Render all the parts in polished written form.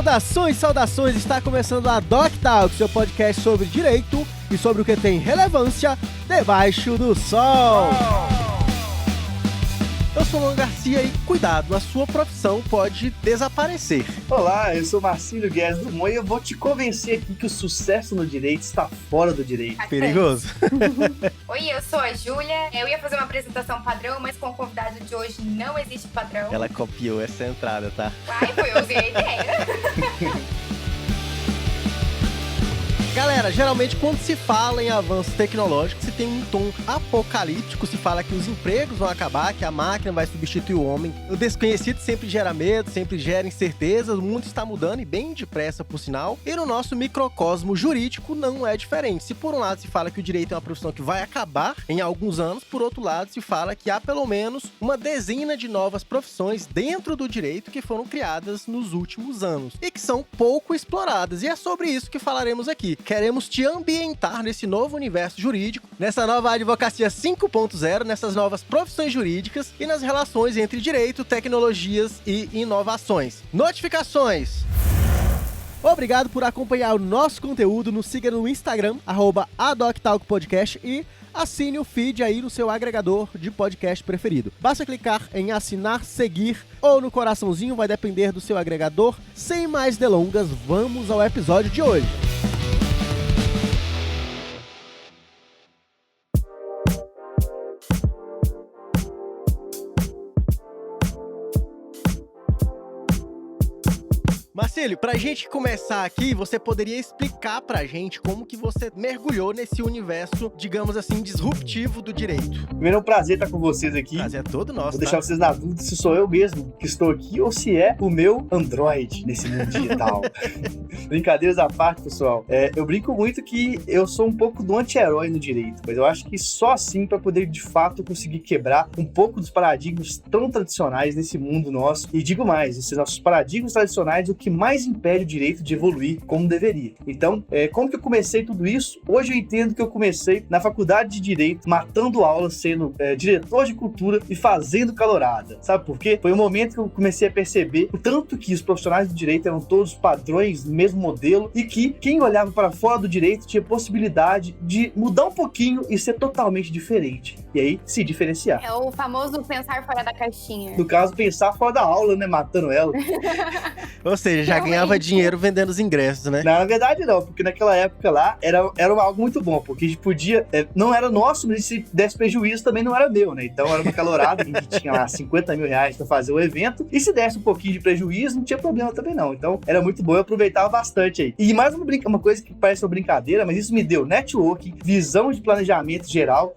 Saudações, saudações! Está começando a Doc Talk, seu podcast sobre direito e sobre o que tem relevância debaixo do sol. Eu sou o Luan Garcia e cuidado, a sua profissão pode desaparecer. Olá, eu sou Marcílio Guedes Dumont e eu vou te convencer aqui que o sucesso no direito está fora do direito. Perigoso. Oi, eu sou a Júlia. Eu ia fazer uma apresentação padrão, mas com o convidado de hoje não existe padrão. Ela copiou essa entrada, tá? Ai, foi, eu usei a ideia. Galera, geralmente quando se fala em avanço tecnológico, se tem um tom apocalíptico, se fala que os empregos vão acabar, que a máquina vai substituir o homem. O desconhecido sempre gera medo, sempre gera incertezas, o mundo está mudando e bem depressa, por sinal. E no nosso microcosmo jurídico não é diferente. Se por um lado se fala que o direito é uma profissão que vai acabar em alguns anos, por outro lado se fala que há pelo menos uma dezena de novas profissões dentro do direito que foram criadas nos últimos anos e que são pouco exploradas. E é sobre isso que falaremos aqui. Queremos te ambientar nesse novo universo jurídico, nessa nova advocacia 5.0, nessas novas profissões jurídicas e nas relações entre direito, tecnologias e inovações. Notificações! Obrigado por acompanhar o nosso conteúdo, nos siga no Instagram, @AdocTalkPodcast e assine o feed aí no seu agregador de podcast preferido. Basta clicar em assinar, seguir ou no coraçãozinho, vai depender do seu agregador. Sem mais delongas, vamos ao episódio de hoje. Marcílio, pra gente começar aqui, você poderia explicar pra gente como que você mergulhou nesse universo, digamos assim, disruptivo do direito? Primeiro é um prazer estar com vocês aqui. Prazer é todo nosso, Vou deixar vocês na dúvida se sou eu mesmo que estou aqui ou se é o meu Android nesse mundo digital. Brincadeiras à parte, pessoal. Eu brinco muito que eu sou um pouco do anti-herói no direito, mas eu acho que só assim para poder, de fato, conseguir quebrar um pouco dos paradigmas tão tradicionais nesse mundo nosso. E digo mais, esses nossos paradigmas tradicionais o que mais impede o direito de evoluir como deveria. Então, como que eu comecei tudo isso? Hoje eu entendo que eu comecei na faculdade de Direito, matando aulas, sendo diretor de cultura e fazendo calorada. Sabe por quê? Foi o momento que eu comecei a perceber o tanto que os profissionais do direito eram todos padrões, no mesmo modelo, e que quem olhava para fora do direito tinha possibilidade de mudar um pouquinho e ser totalmente diferente. E aí, se diferenciar. É o famoso pensar fora da caixinha. No caso, pensar fora da aula, né? Matando ela. Ou seja, já ganhava dinheiro vendendo os ingressos, né? Não, na verdade não, porque naquela época lá era algo muito bom, porque a gente podia, não era nosso, mas se desse prejuízo também não era meu, né? Então era uma calorada, que a gente tinha lá 50 mil reais pra fazer o evento, e se desse um pouquinho de prejuízo, não tinha problema também não. Então era muito bom, eu aproveitava bastante aí. E mais uma coisa que parece uma brincadeira, mas isso me deu networking, visão de planejamento geral,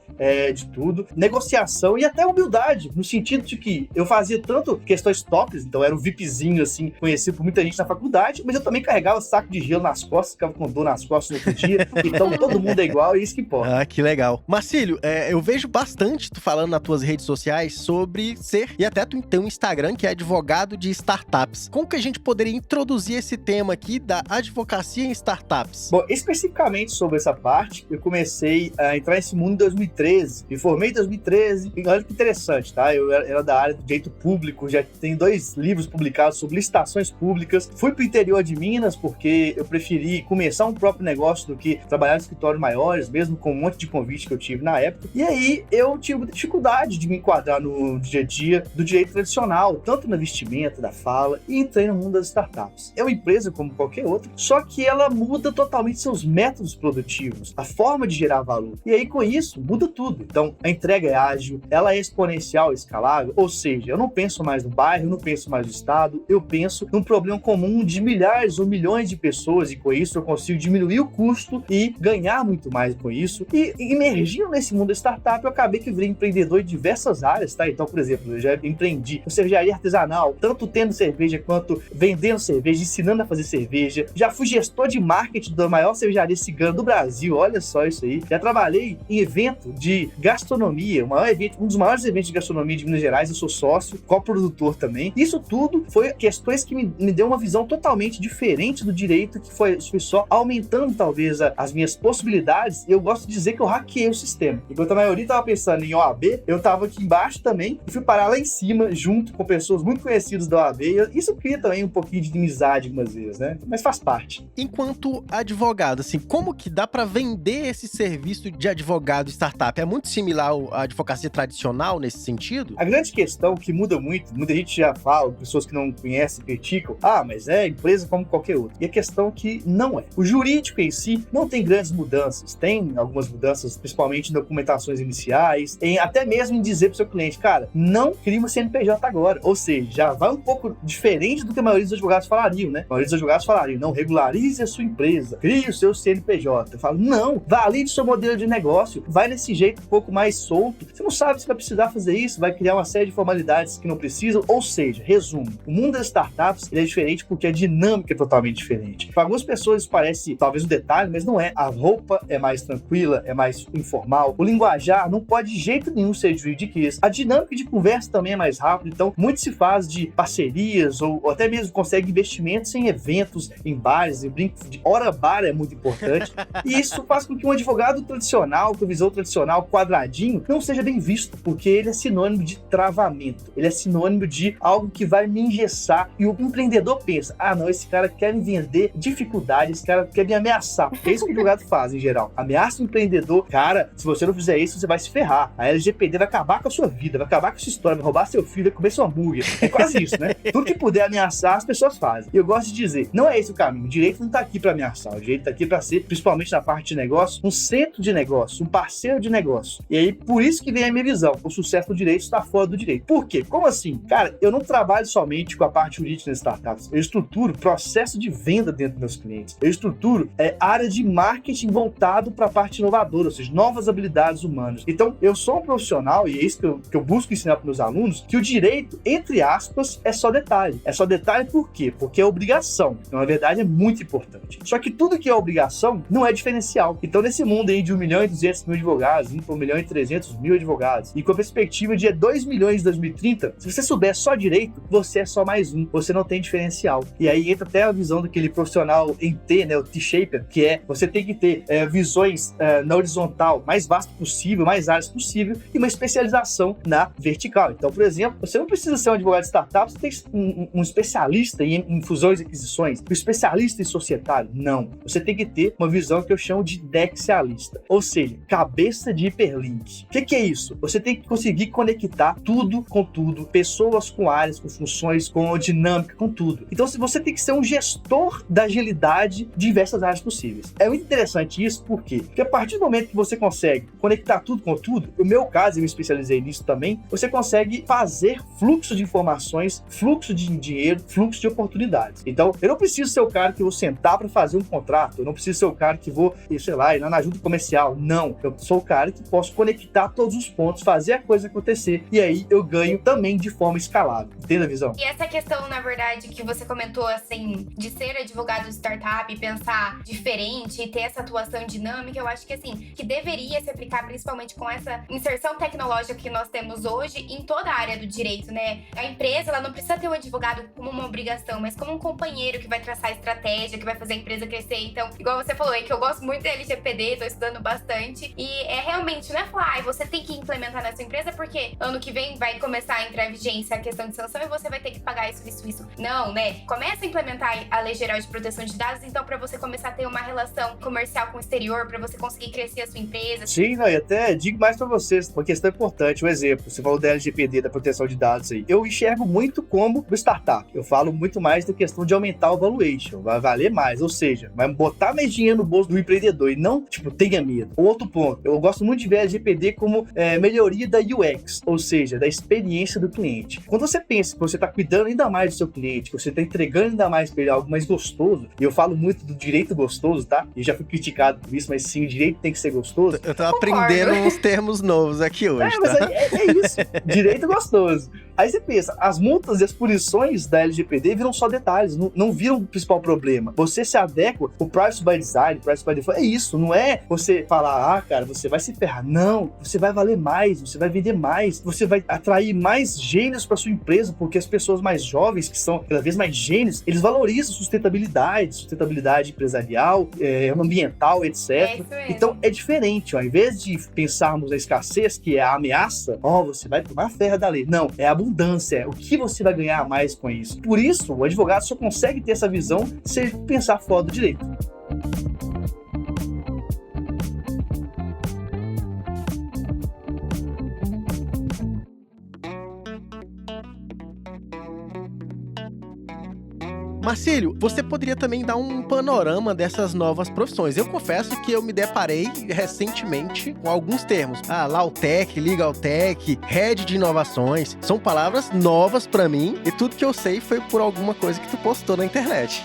de tudo, negociação e até humildade, no sentido de que eu fazia tanto questões tops, então era um VIPzinho, assim, conhecido por muita gente na faculdade, mas eu também carregava saco de gelo nas costas, ficava com dor nas costas no outro dia, então todo mundo é igual, e isso que importa. Ah, que legal. Marcílio, eu vejo bastante tu falando nas tuas redes sociais sobre ser, e até tu tem um Instagram que é advogado de startups. Como que a gente poderia introduzir esse tema aqui da advocacia em startups? Bom, especificamente sobre essa parte, eu comecei a entrar nesse mundo em 2013, me formei em 2013, e olha que interessante, tá? Eu era da área do direito público, já tenho 2 livros publicados sobre licitações públicas, fui pro interior de Minas porque eu preferi começar um próprio negócio do que trabalhar em escritórios maiores, mesmo com um monte de convite que eu tive na época, e aí eu tive muita dificuldade de me enquadrar no dia a dia do direito tradicional, tanto na vestimenta, da fala, e entrei no mundo das startups. É uma empresa como qualquer outra, só que ela muda totalmente seus métodos produtivos, a forma de gerar valor, e aí com isso muda tudo. Então, a entrega é ágil, ela é exponencial, escalável, ou seja, eu não penso mais no bairro, eu não penso mais no estado, eu penso num problema comum de milhares ou milhões de pessoas, e com isso eu consigo diminuir o custo e ganhar muito mais com isso. E emergindo nesse mundo da startup, eu acabei que virei empreendedor de diversas áreas, tá? Então, por exemplo, eu já empreendi com cervejaria artesanal, tanto tendo cerveja quanto vendendo cerveja, ensinando a fazer cerveja. Já fui gestor de marketing da maior cervejaria cigana do Brasil, olha só isso aí. Já trabalhei em evento de gastronomia, um dos maiores eventos de gastronomia de Minas Gerais. Eu sou sócio, coprodutor também. Isso tudo foi questões que me deu uma visão totalmente diferente do direito, que foi só aumentando talvez as minhas possibilidades. E eu gosto de dizer que eu hackeei o sistema. Enquanto a maioria estava pensando em OAB, eu estava aqui embaixo também e fui parar lá em cima, junto com pessoas muito conhecidas da OAB. Isso cria também um pouquinho de inimizade algumas vezes, né? Mas faz parte. Enquanto advogado, assim, como que dá para vender esse serviço de advogado startup? É muito similar à advocacia tradicional nesse sentido? A grande questão que muda muito, muita gente já fala, pessoas que não conhecem, criticam, mas é empresa como qualquer outra. E a questão que não é. O jurídico em si não tem grandes mudanças. Tem algumas mudanças, principalmente em documentações iniciais, até mesmo em dizer pro seu cliente, cara, não crie uma CNPJ agora. Ou seja, já vai um pouco diferente do que a maioria dos advogados falariam, né? A maioria dos advogados falariam, não, regularize a sua empresa, crie o seu CNPJ. Eu falo, não, valide o seu modelo de negócio, vai nesse jeito um pouco mais solto. Você não sabe se vai precisar fazer isso, vai criar uma série de formalidades que não precisam. Ou seja, resumo, o mundo das startups ele é diferente porque a dinâmica é totalmente diferente. Para algumas pessoas isso parece talvez um detalhe, mas não é. A roupa é mais tranquila, é mais informal. O linguajar não pode de jeito nenhum ser juridiquês. A dinâmica de conversa também é mais rápida. Então, muito se faz de parcerias ou até mesmo consegue investimentos em eventos, em bares, em brinco de hora bar é muito importante. E isso faz com que um advogado tradicional, com visão tradicional, quadradinho, não seja bem visto, porque ele é sinônimo de travamento. Ele é sinônimo de algo que vai me engessar. E o empreendedor pensa, não, esse cara quer me vender dificuldade, esse cara quer me ameaçar. É isso que o advogado faz, em geral. Ameaça o empreendedor, cara, se você não fizer isso, você vai se ferrar. A LGPD vai acabar com a sua vida, vai acabar com a sua história, vai roubar seu filho, vai comer seu hambúrguer. É quase isso, né? Tudo que puder ameaçar, as pessoas fazem. E eu gosto de dizer, não é esse o caminho. O direito não tá aqui pra ameaçar. O direito tá aqui pra ser, principalmente na parte de negócio, um centro de negócio, um parceiro de negócio. E aí, por isso que vem a minha visão. O sucesso do direito está fora do direito. Por quê? Como assim? Cara, eu não trabalho somente com a parte jurídica das startups. Eu estruturo processo de venda dentro dos meus clientes. Eu estruturo área de marketing voltado para a parte inovadora, ou seja, novas habilidades humanas. Então, eu sou um profissional, e é isso que eu busco ensinar para meus alunos, que o direito, entre aspas, é só detalhe. É só detalhe por quê? Porque é obrigação. Então, na verdade, é muito importante. Só que tudo que é obrigação não é diferencial. Então, nesse mundo aí de 1.200.000 advogados, indo para 1.300.000 advogados, e com a perspectiva de 2 milhões em 2030, se você souber só direito, você é só mais um. Você não tem diferencial. E aí entra até a visão daquele profissional em T, né, o T-Shaper, que é você tem que ter visões na horizontal mais vasta possível, mais áreas possível, e uma especialização na vertical. Então, por exemplo, você não precisa ser um advogado de startup, você tem que ser um especialista em fusões e aquisições, um especialista em societário. Não. Você tem que ter uma visão que eu chamo de dexialista, ou seja, cabeça de hiperlink. O que é isso? Você tem que conseguir conectar tudo com tudo, pessoas com áreas, com funções, com dinâmica, com tudo. Então, você tem que ser um gestor da agilidade de diversas áreas possíveis. É muito interessante isso, por quê? Porque a partir do momento que você consegue conectar tudo com tudo, no meu caso, eu me especializei nisso também, você consegue fazer fluxo de informações, fluxo de dinheiro, fluxo de oportunidades. Então, eu não preciso ser o cara que vou sentar para fazer um contrato, eu não preciso ser o cara que vou, sei lá, ir lá na junta comercial. Não, eu sou o cara que posso conectar todos os pontos, fazer a coisa acontecer, e aí eu ganho também de forma escalável. Entende a visão? E essa questão, na verdade, que você comentou, assim, de ser advogado de startup e pensar diferente e ter essa atuação dinâmica, eu acho que, assim, que deveria se aplicar principalmente com essa inserção tecnológica que nós temos hoje em toda a área do direito, né? A empresa, ela não precisa ter o advogado como uma obrigação, mas como um companheiro que vai traçar estratégia, que vai fazer a empresa crescer. Então, igual você falou aí, que eu gosto muito da LGPD, tô estudando bastante, e é realmente, não é falar, você tem que implementar na sua empresa porque ano que vem vai começar a entrar em vigência a questão de sanção e você vai ter que pagar isso. Não, né? Começa a implementar a Lei Geral de Proteção de Dados, então, para você começar a ter uma relação comercial com o exterior, para você conseguir crescer a sua empresa. Sim, não, e até digo mais para vocês, uma questão importante, um exemplo, você falou da LGPD, da proteção de dados aí. Eu enxergo muito como uma startup. Eu falo muito mais da questão de aumentar o valuation, vai valer mais, ou seja, vai botar mais dinheiro no bolso do empreendedor e não, tenha medo. Outro ponto, eu gosto muito de ver a LGPD como melhoria da UX, ou seja, da experiência do cliente. Quando você pensa que você está cuidando ainda mais do seu cliente, que você está entregando ainda mais para ele algo mais gostoso, e eu falo muito do direito gostoso, tá? E já fui criticado por isso, mas sim, o direito tem que ser gostoso. Eu tô aprendendo uns termos novos aqui hoje, mas é isso, direito gostoso. Aí você pensa, as multas e as punições da LGPD viram só detalhes, não viram o principal problema. Você se adequa, o privacy by design, privacy by default, é isso, não é você falar, cara, você vai se ferrar. Não, você vai valer mais, você vai vender mais, você vai atrair mais gênios para sua empresa, porque as pessoas mais jovens, que são cada vez mais gênios, eles valorizam sustentabilidade empresarial, ambiental, etc. Então é diferente, ao invés de pensarmos na escassez, que é a ameaça, você vai tomar ferro da lei. Não, é a abundância, é o que você vai ganhar mais com isso. Por isso, o advogado só consegue ter essa visão se ele pensar fora do direito. Marcílio, você poderia também dar um panorama dessas novas profissões. Eu confesso que eu me deparei recentemente com alguns termos. Lautech, Legaltech, Head de Inovações. São palavras novas pra mim e tudo que eu sei foi por alguma coisa que tu postou na internet.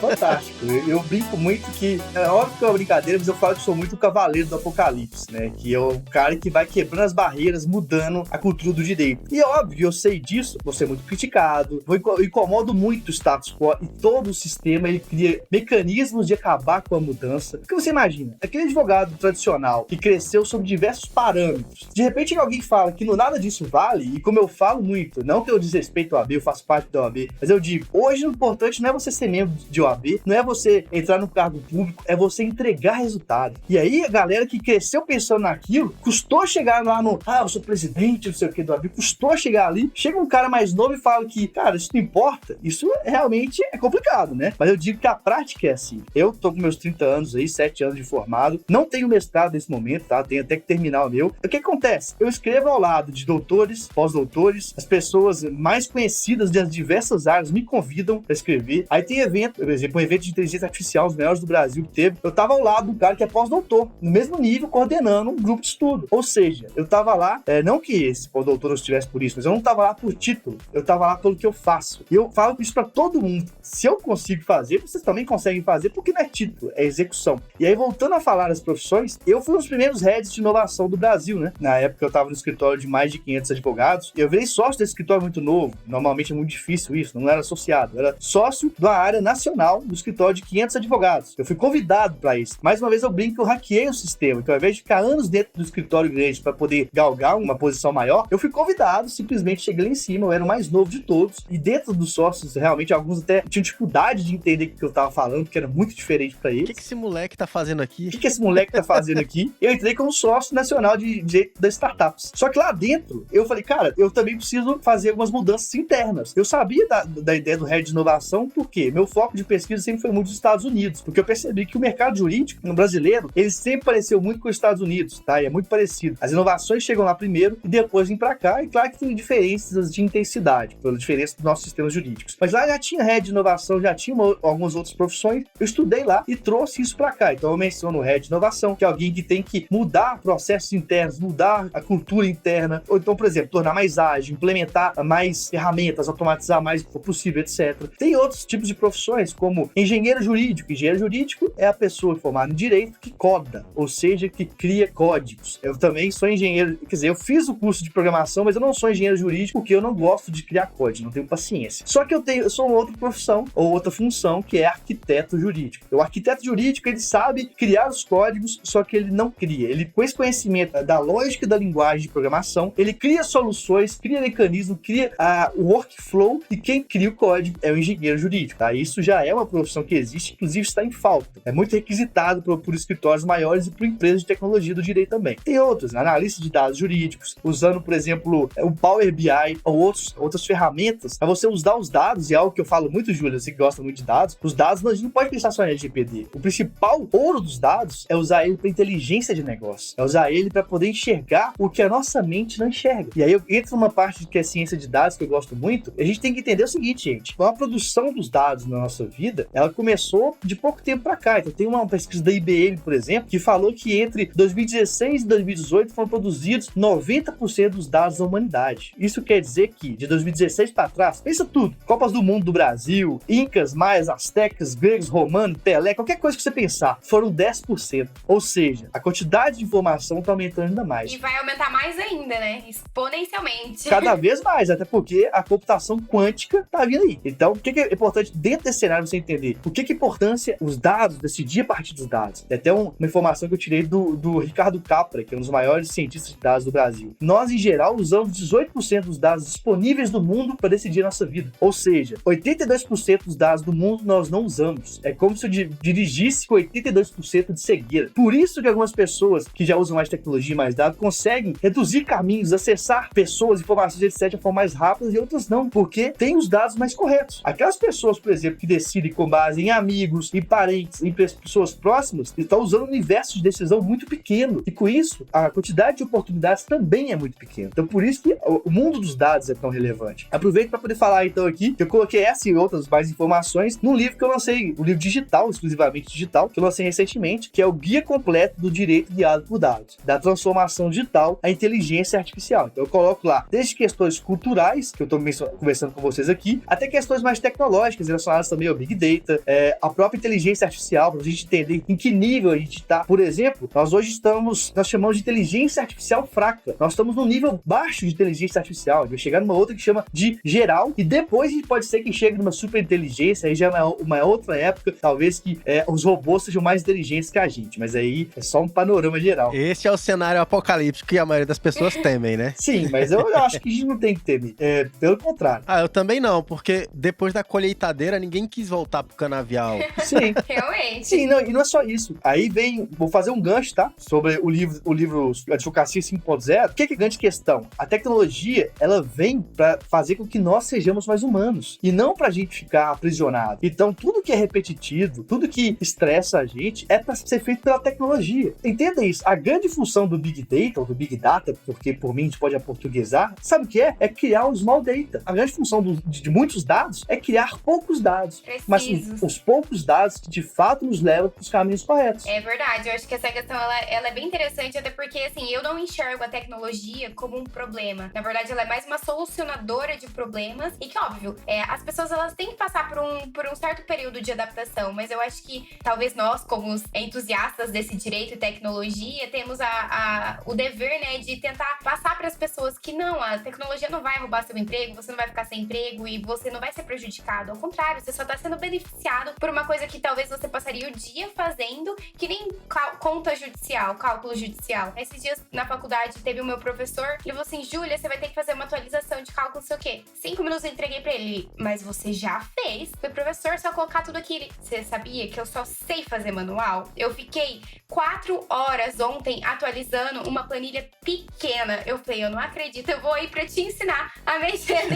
Fantástico. Eu brinco muito que, é óbvio que é uma brincadeira, mas eu falo que sou muito o cavaleiro do apocalipse, né? Que é o cara que vai quebrando as barreiras, mudando a cultura do direito. E é óbvio, eu sei disso, vou ser muito criticado, eu incomodo muito o status quo. E todo o sistema, ele cria mecanismos de acabar com a mudança. Porque você imagina, aquele advogado tradicional que cresceu sob diversos parâmetros, de repente alguém fala que nada disso vale, e como eu falo muito, não que eu desrespeito a OAB, eu faço parte da OAB, mas eu digo, hoje o importante não é você ser membro de OAB, não é você entrar no cargo público, é você entregar resultado. E aí a galera que cresceu pensando naquilo, custou chegar lá eu sou presidente, não sei o que do OAB, custou chegar ali, chega um cara mais novo e fala que, cara, isso não importa, isso realmente é complicado, né? Mas eu digo que a prática é assim. Eu tô com meus 30 anos aí, 7 anos de formado, não tenho mestrado nesse momento, tá? Tenho até que terminar o meu. O que acontece? Eu escrevo ao lado de doutores, pós-doutores, as pessoas mais conhecidas das diversas áreas me convidam para escrever. Aí tem evento, por exemplo, um evento de inteligência artificial, os melhores do Brasil que teve, eu tava ao lado de um cara que é pós-doutor, no mesmo nível, coordenando um grupo de estudo. Ou seja, eu tava lá, não que esse pós-doutor eu estivesse por isso, mas eu não tava lá por título, eu tava lá pelo que eu faço. E eu falo isso para todo mundo. Se eu consigo fazer, vocês também conseguem fazer, porque não é título, é execução. E aí, voltando a falar das profissões, eu fui um dos primeiros heads de inovação do Brasil, né? Na época, eu estava no escritório de mais de 500 advogados, e eu virei sócio desse escritório muito novo. Normalmente é muito difícil isso, não era associado. Eu era sócio da área nacional do escritório de 500 advogados. Eu fui convidado para isso. Mais uma vez, eu brinco que eu hackeei o sistema, então ao invés de ficar anos dentro do escritório grande para poder galgar uma posição maior, eu fui convidado, simplesmente cheguei lá em cima, eu era o mais novo de todos, e dentro dos sócios, realmente, alguns até tinham dificuldade de entender o que eu tava falando, porque era muito diferente pra eles. O que esse moleque tá fazendo aqui? O que esse moleque tá fazendo aqui? Eu entrei como sócio nacional de direito das startups. Só que lá dentro, eu falei, cara, eu também preciso fazer algumas mudanças internas. Eu sabia da ideia do Head de Inovação, porque meu foco de pesquisa sempre foi muito nos Estados Unidos, porque eu percebi que o mercado jurídico no brasileiro, ele sempre pareceu muito com os Estados Unidos, tá? E é muito parecido. As inovações chegam lá primeiro e depois vêm pra cá, e claro que tem diferenças de intensidade, pela diferença dos nossos sistemas jurídicos. Mas lá já tinha Head de Inovação, já tinha algumas outras profissões, eu estudei lá e trouxe isso pra cá. Então eu menciono o Head de Inovação, que é alguém que tem que mudar processos internos, mudar a cultura interna, ou então, por exemplo, tornar mais ágil, implementar mais ferramentas, automatizar mais o que for possível, etc. Tem outros tipos de profissões, como engenheiro jurídico. Engenheiro jurídico é a pessoa formada em direito que coda, ou seja, que cria códigos. Eu também sou engenheiro, quer dizer, eu fiz o curso de programação, mas eu não sou engenheiro jurídico porque eu não gosto de criar código, não tenho paciência. Só que eu sou uma outra profissão, ou outra função, que é arquiteto jurídico. O arquiteto jurídico, ele sabe criar os códigos, só que ele não cria. Ele, com esse conhecimento da lógica da linguagem de programação, ele cria soluções, cria mecanismo, cria o workflow, e quem cria o código é o engenheiro jurídico. Tá? Isso já é uma profissão que existe, inclusive está em falta. É muito requisitado por escritórios maiores e por empresas de tecnologia do direito também. Tem outros, analistas de dados jurídicos, usando, por exemplo, o Power BI ou outras ferramentas para você usar os dados, e é algo que eu falo muito, Júlia, você que gosta muito de dados, os dados a gente não pode pensar só em LGPD. O principal ouro dos dados é usar ele para inteligência de negócio, é usar ele para poder enxergar o que a nossa mente não enxerga. E aí eu entro numa parte que é ciência de dados, que eu gosto muito, e a gente tem que entender o seguinte, gente, a produção dos dados na nossa vida, ela começou de pouco tempo para cá. Então tem uma pesquisa da IBM, por exemplo, que falou que entre 2016 e 2018 foram produzidos 90% dos dados da humanidade. Isso quer dizer que de 2016 para trás, pensa tudo, Copas do Mundo do Brasil, existiu incas, maias, astecas, gregos, romanos, Pelé, qualquer coisa que você pensar, foram 10%. Ou seja, a quantidade de informação está aumentando ainda mais. E vai aumentar mais ainda, né? Exponencialmente. Cada vez mais, até porque a computação quântica tá vindo aí. Então, o que é importante dentro desse cenário você entender? O que é importância os dados, decidir a partir dos dados? É até uma informação que eu tirei do Ricardo Capra, que é um dos maiores cientistas de dados do Brasil. Nós, em geral, usamos 18% dos dados disponíveis do mundo para decidir a nossa vida. Ou seja, 82% dos dados do mundo nós não usamos. É como se eu dirigisse com 82% de cegueira. Por isso que algumas pessoas que já usam mais tecnologia e mais dados conseguem reduzir caminhos, acessar pessoas, informações, etc. de forma mais rápida e outras não, porque tem os dados mais corretos. Aquelas pessoas, por exemplo, que decidem com base em amigos, em parentes, em pessoas próximas, estão usando um universo de decisão muito pequeno. E com isso, a quantidade de oportunidades também é muito pequena. Então, por isso que o mundo dos dados é tão relevante. Aproveito para poder falar, então, aqui, que eu coloquei essa e outras mais informações num livro que eu lancei, um livro digital, exclusivamente digital, que eu lancei recentemente, que é o Guia Completo do Direito Guiado por Dados, da transformação digital à inteligência artificial. Então, eu coloco lá, desde questões culturais, que eu estou conversando com vocês aqui, até questões mais tecnológicas, relacionadas também ao Big Data, a própria inteligência artificial, para a gente entender em que nível a gente está. Por exemplo, nós chamamos de inteligência artificial fraca. Nós estamos num nível baixo de inteligência artificial. A gente vai chegar numa outra que chama de geral, e depois a gente pode ser que chegue numa super inteligência, aí já é uma outra época, talvez que os robôs sejam mais inteligentes que a gente, mas aí é só um panorama geral. Esse é o cenário apocalíptico que a maioria das pessoas temem, né? Sim, mas eu acho que a gente não tem que temer. Pelo contrário. Eu também não, porque depois da colheitadeira, ninguém quis voltar pro canavial. Sim. Realmente. Sim, não, e não é só isso. Aí vou fazer um gancho, tá? Sobre o livro Advocacia 5.0. O que é grande questão? A tecnologia, ela vem pra fazer com que nós sejamos mais humanos, e não pra gente ficar aprisionado. Então, tudo que é repetitivo, tudo que estressa a gente, é pra ser feito pela tecnologia. Entenda isso. A grande função do Big Data, ou do Big Data, porque por mim a gente pode aportuguesar, sabe o que é? É criar o Small Data. A grande função de muitos dados é criar poucos dados. Precisos. Mas os poucos dados que de fato nos levam para os caminhos corretos. É verdade, eu acho que essa questão ela é bem interessante, até porque assim, eu não enxergo a tecnologia como um problema. Na verdade, ela é mais uma solucionadora de problemas, e que, óbvio, as pessoas elas têm que passar por um certo período de adaptação, mas eu acho que talvez nós, como os entusiastas desse direito e tecnologia, temos o dever, né, de tentar passar para as pessoas que não, a tecnologia não vai roubar seu emprego, você não vai ficar sem emprego e você não vai ser prejudicado. Ao contrário, você só está sendo beneficiado por uma coisa que talvez você passaria o dia fazendo, que nem conta judicial, cálculo judicial. Esses dias na faculdade teve o meu professor, ele falou assim: Júlia, você vai ter que fazer uma atualização de cálculo, não sei o quê. 5 minutos eu entreguei pra ele, mas você já fez? Foi, professor, só colocar tudo aqui. Você sabia que eu só sei fazer manual? Eu fiquei 4 horas ontem atualizando uma planilha pequena. Eu falei, eu não acredito, eu vou aí pra te ensinar a mexer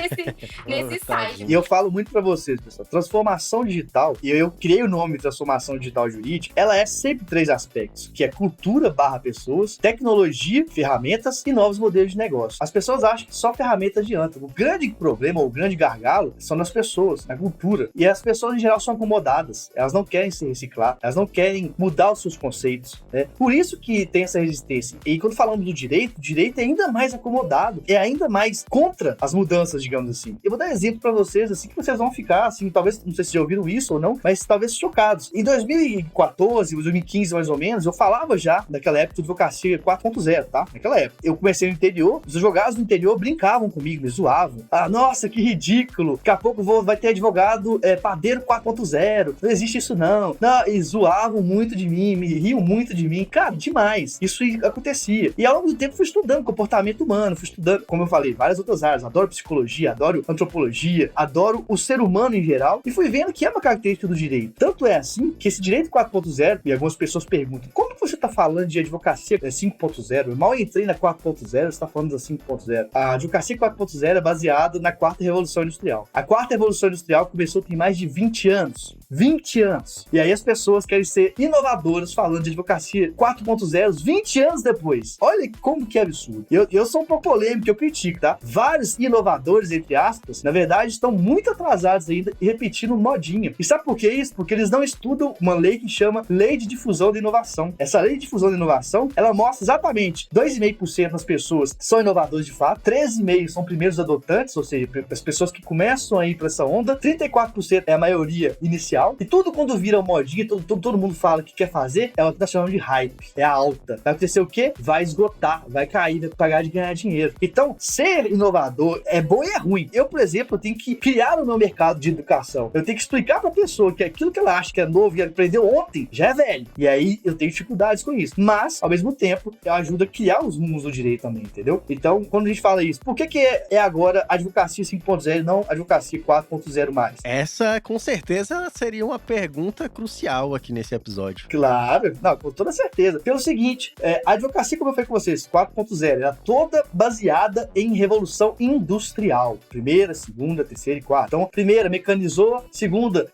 nesse site. E eu falo muito pra vocês, pessoal, transformação digital, e eu criei o nome transformação digital jurídica, ela é sempre 3 aspectos, que é cultura / pessoas, tecnologia, ferramentas e novos modelos de negócio. As pessoas acham que só ferramentas adiantam. O grande problema, ou o grande gargalo, são nas pessoas, na cultura. E as pessoas, em geral, são acomodadas. Elas não querem se reciclar, elas não querem mudar os seus conceitos, né? Por isso que tem essa resistência. E quando falamos do direito, o direito é ainda mais acomodado, é ainda mais contra as mudanças, digamos assim. Eu vou dar exemplo pra vocês, assim, que vocês vão ficar, assim, talvez, não sei se já ouviram isso ou não, mas talvez chocados. Em 2014, 2015, mais ou menos, eu falava já, naquela época, de advocacia 4.0, tá? Naquela época. Eu comecei no interior, os advogados do interior brincavam comigo, me zoavam. Ah, nossa, que ridículo. Daqui a pouco vai ter advogado padeiro 4.0. Não existe isso, não. Não, e zoavam muito de mim, me riam muito de mim. Cara, demais. Isso acontecia. E ao longo do tempo fui estudando comportamento humano, fui estudando, como eu falei, várias outras áreas. Adoro psicologia, adoro antropologia, adoro o ser humano em geral. E fui vendo que é uma característica do direito. Tanto é assim que esse direito 4.0, e algumas pessoas perguntam, como que você tá falando de advocacia 5.0? Eu mal entrei na 4.0, você tá falando da 5.0. A advocacia 4.0 é baseada na 4ª Revolução Industrial. A 4ª Revolução Industrial começou tem mais de 20 anos. 20 anos. E aí as pessoas querem ser inovadoras falando de advocacia 4.0 20 anos depois. Olha como que é absurdo. Eu sou um pouco polêmico, eu critico, tá? Vários inovadores, entre aspas, na verdade, estão muito atrasados ainda e repetindo modinha. E sabe por que isso? Porque eles não estudam uma lei que chama Lei de Difusão da Inovação. Essa Lei de Difusão da Inovação, ela mostra exatamente 2,5% das pessoas são inovadores de fato, 13,5% são primeiros adotantes, ou seja, as pessoas que começam a ir para essa onda, 34% é a maioria inicial, e tudo quando vira modinha, todo mundo fala que quer fazer, é o que nós chamamos de hype, é a alta. Vai acontecer o quê? Vai esgotar, vai cair, vai pagar de ganhar dinheiro. Então, ser inovador é bom e é ruim. Eu, por exemplo, tenho que criar o meu mercado de educação. Eu tenho que explicar para a pessoa que aquilo que ela acha que é novo e aprendeu ontem já é velho. E aí eu tenho dificuldades com isso. Mas, ao mesmo tempo, eu ajudo a criar os rumos do direito também, entendeu? Então, quando a gente fala isso, por que é agora advocacia 5.0 e não advocacia 4.0 mais? Essa, com certeza, seria uma pergunta crucial aqui nesse episódio. Claro, não, com toda certeza. Pelo seguinte, a advocacia, como eu falei com vocês, 4.0, ela é toda baseada em revolução industrial. Primeira, segunda, terceira e quarta. Então, primeira, mecanizou. Segunda,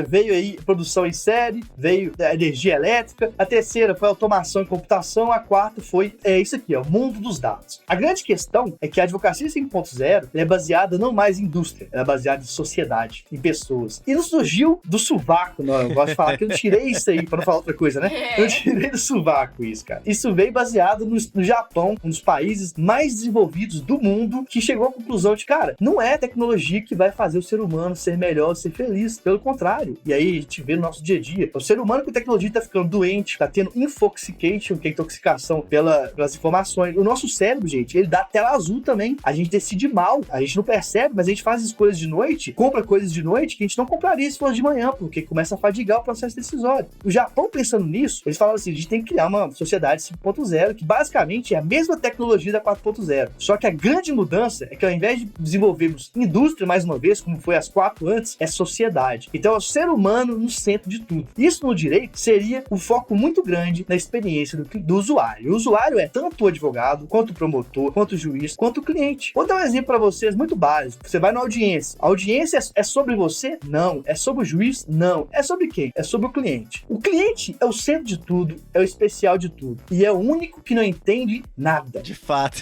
veio aí produção em série, veio a energia elétrica. A terceira foi automação e computação. A quarta foi isso aqui, o mundo dos dados. A grande questão é que a advocacia 5.0 é baseada não mais em indústria, ela é baseada em sociedade, em pessoas. E não surgiu do sovaco, não. Eu gosto de falar que eu não tirei isso aí, pra não falar outra coisa, né? Eu tirei do sovaco isso, cara. Isso veio baseado no Japão, um dos países mais desenvolvidos do mundo, que chegou à conclusão de, cara, não é a tecnologia que vai fazer o ser humano ser melhor, ser feliz, pelo contrário. E aí a gente vê no nosso dia a dia, o ser humano com tecnologia tá ficando doente, tá tendo infoxication, que é intoxicação pelas informações. O nosso cérebro, gente, ele dá tela azul também. A gente decide mal, a gente não percebe, mas a gente faz escolhas de noite, compra coisas de noite que a gente não compraria se fosse de manhã, porque começa a fadigar o processo decisório. O Japão, pensando nisso, eles falaram assim, a gente tem que criar uma sociedade 5.0, que basicamente é a mesma tecnologia da 4.0. Só que a grande mudança é que ao invés de desenvolvermos indústria, mais uma vez, como foi as 4 antes, é sociedade. Então é o ser humano no centro de tudo. Isso no direito seria um foco muito grande na experiência do usuário. O usuário é tanto o advogado, quanto o promotor, quanto o juiz, quanto o cliente. Vou dar um exemplo para vocês muito básico. Você vai na audiência. A audiência é sobre você? Não. É sobre o juiz? Não. É sobre quem? É sobre o cliente. O cliente é o centro de tudo, é o especial de tudo. E é o único que não entende nada. De fato.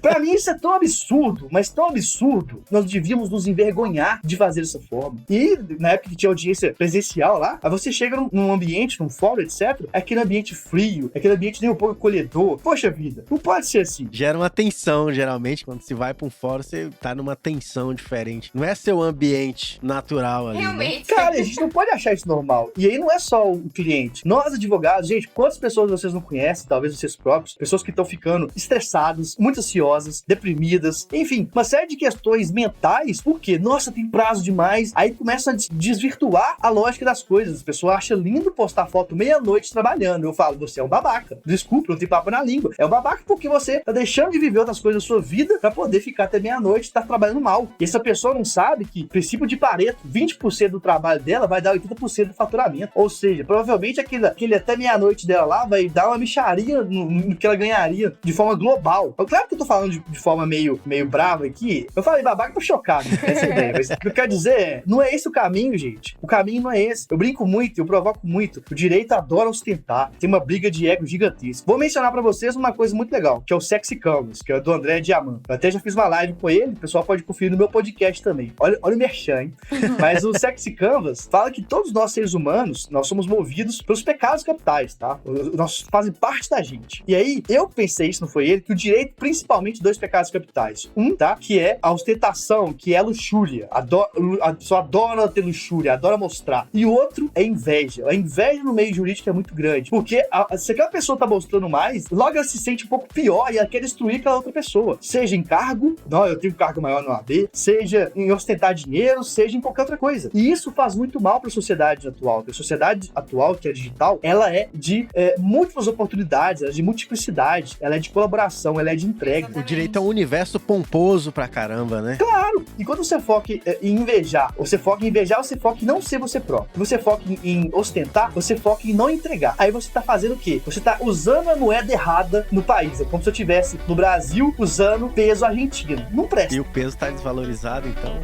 Pra mim isso é tão absurdo, mas tão absurdo, nós devíamos nos envergonhar de fazer dessa forma. E na época que tinha audiência presencial lá, aí você chega num ambiente, num fórum, etc., é aquele ambiente frio, é aquele ambiente nem um pouco acolhedor. Poxa vida, não pode ser assim. Gera uma tensão, geralmente, quando se vai pra um fórum, você tá numa tensão diferente. Não é seu ambiente natural ali, Realmente. Né? Cara, a gente não pode achar isso normal. E aí não é só o cliente. Nós, advogados, gente, quantas pessoas vocês não conhecem, talvez vocês próprios, pessoas que estão ficando estressadas, muito ansiosas, deprimidas, enfim, uma série de questões mentais, porque, nossa, tem prazo demais, aí começa a desvirtuar a lógica das coisas. A pessoa acha lindo postar foto meia-noite trabalhando. Eu falo, você é um babaca. Desculpa, não tem papo na língua. É um babaca porque você tá deixando de viver outras coisas da sua vida pra poder ficar até meia-noite e tá trabalhando mal. E essa pessoa não sabe que, princípio de Pareto, 20% do trabalho dela vai dar 80% do faturamento. Ou seja, provavelmente aquele até meia-noite dela lá vai dar uma mixaria no que ela ganharia de forma global. Claro que eu tô falando de forma meio brava aqui. Eu falei babaca pra chocar, né? Essa é a ideia. Mas o que eu quero dizer é, não é esse o caminho, gente. O caminho não é esse. Eu brinco muito, eu provoco muito. O direito adora ostentar. Tem uma briga de ego gigantesca. Vou mencionar pra vocês uma coisa muito legal, que é o Sexy Canvas, que é do André Diamant. Eu até já fiz uma live com ele, o pessoal pode conferir no meu podcast também. Olha o merchan, hein? Mas o Sexy Canvas fala que todos nós, seres humanos, nós somos movidos pelos pecados capitais, tá? Nós fazem parte da gente. E aí, eu pensei, isso não foi ele, que o direito, principalmente, 2 pecados capitais. Um, tá? Que é a ostentação, que é a luxúria. A pessoa adora ter luxúria, adora mostrar. E o outro é inveja. A inveja no meio jurídico é muito grande. Porque se aquela pessoa tá mostrando mais, logo ela se sente um pouco pior e ela quer destruir aquela outra pessoa. Seja em cargo, não, eu tenho cargo maior no AB, seja em ostentar dinheiro, seja em qualquer outra coisa. E isso faz muito mal para a sociedade atual. Porque a sociedade atual, que é digital, ela é de múltiplas oportunidades, ela é de multiplicidade, ela é de colaboração, ela é de entrega. O direito é um universo pomposo pra caramba, né? Claro! E quando você foca em invejar, você foca em não ser você próprio. Você foca em ostentar, você foca em não entregar. Aí você tá fazendo o quê? Você tá usando a moeda errada no país. É como se eu estivesse no Brasil usando peso argentino. Não presta. E o peso tá desvalorizado, então...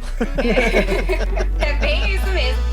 É bem isso mesmo.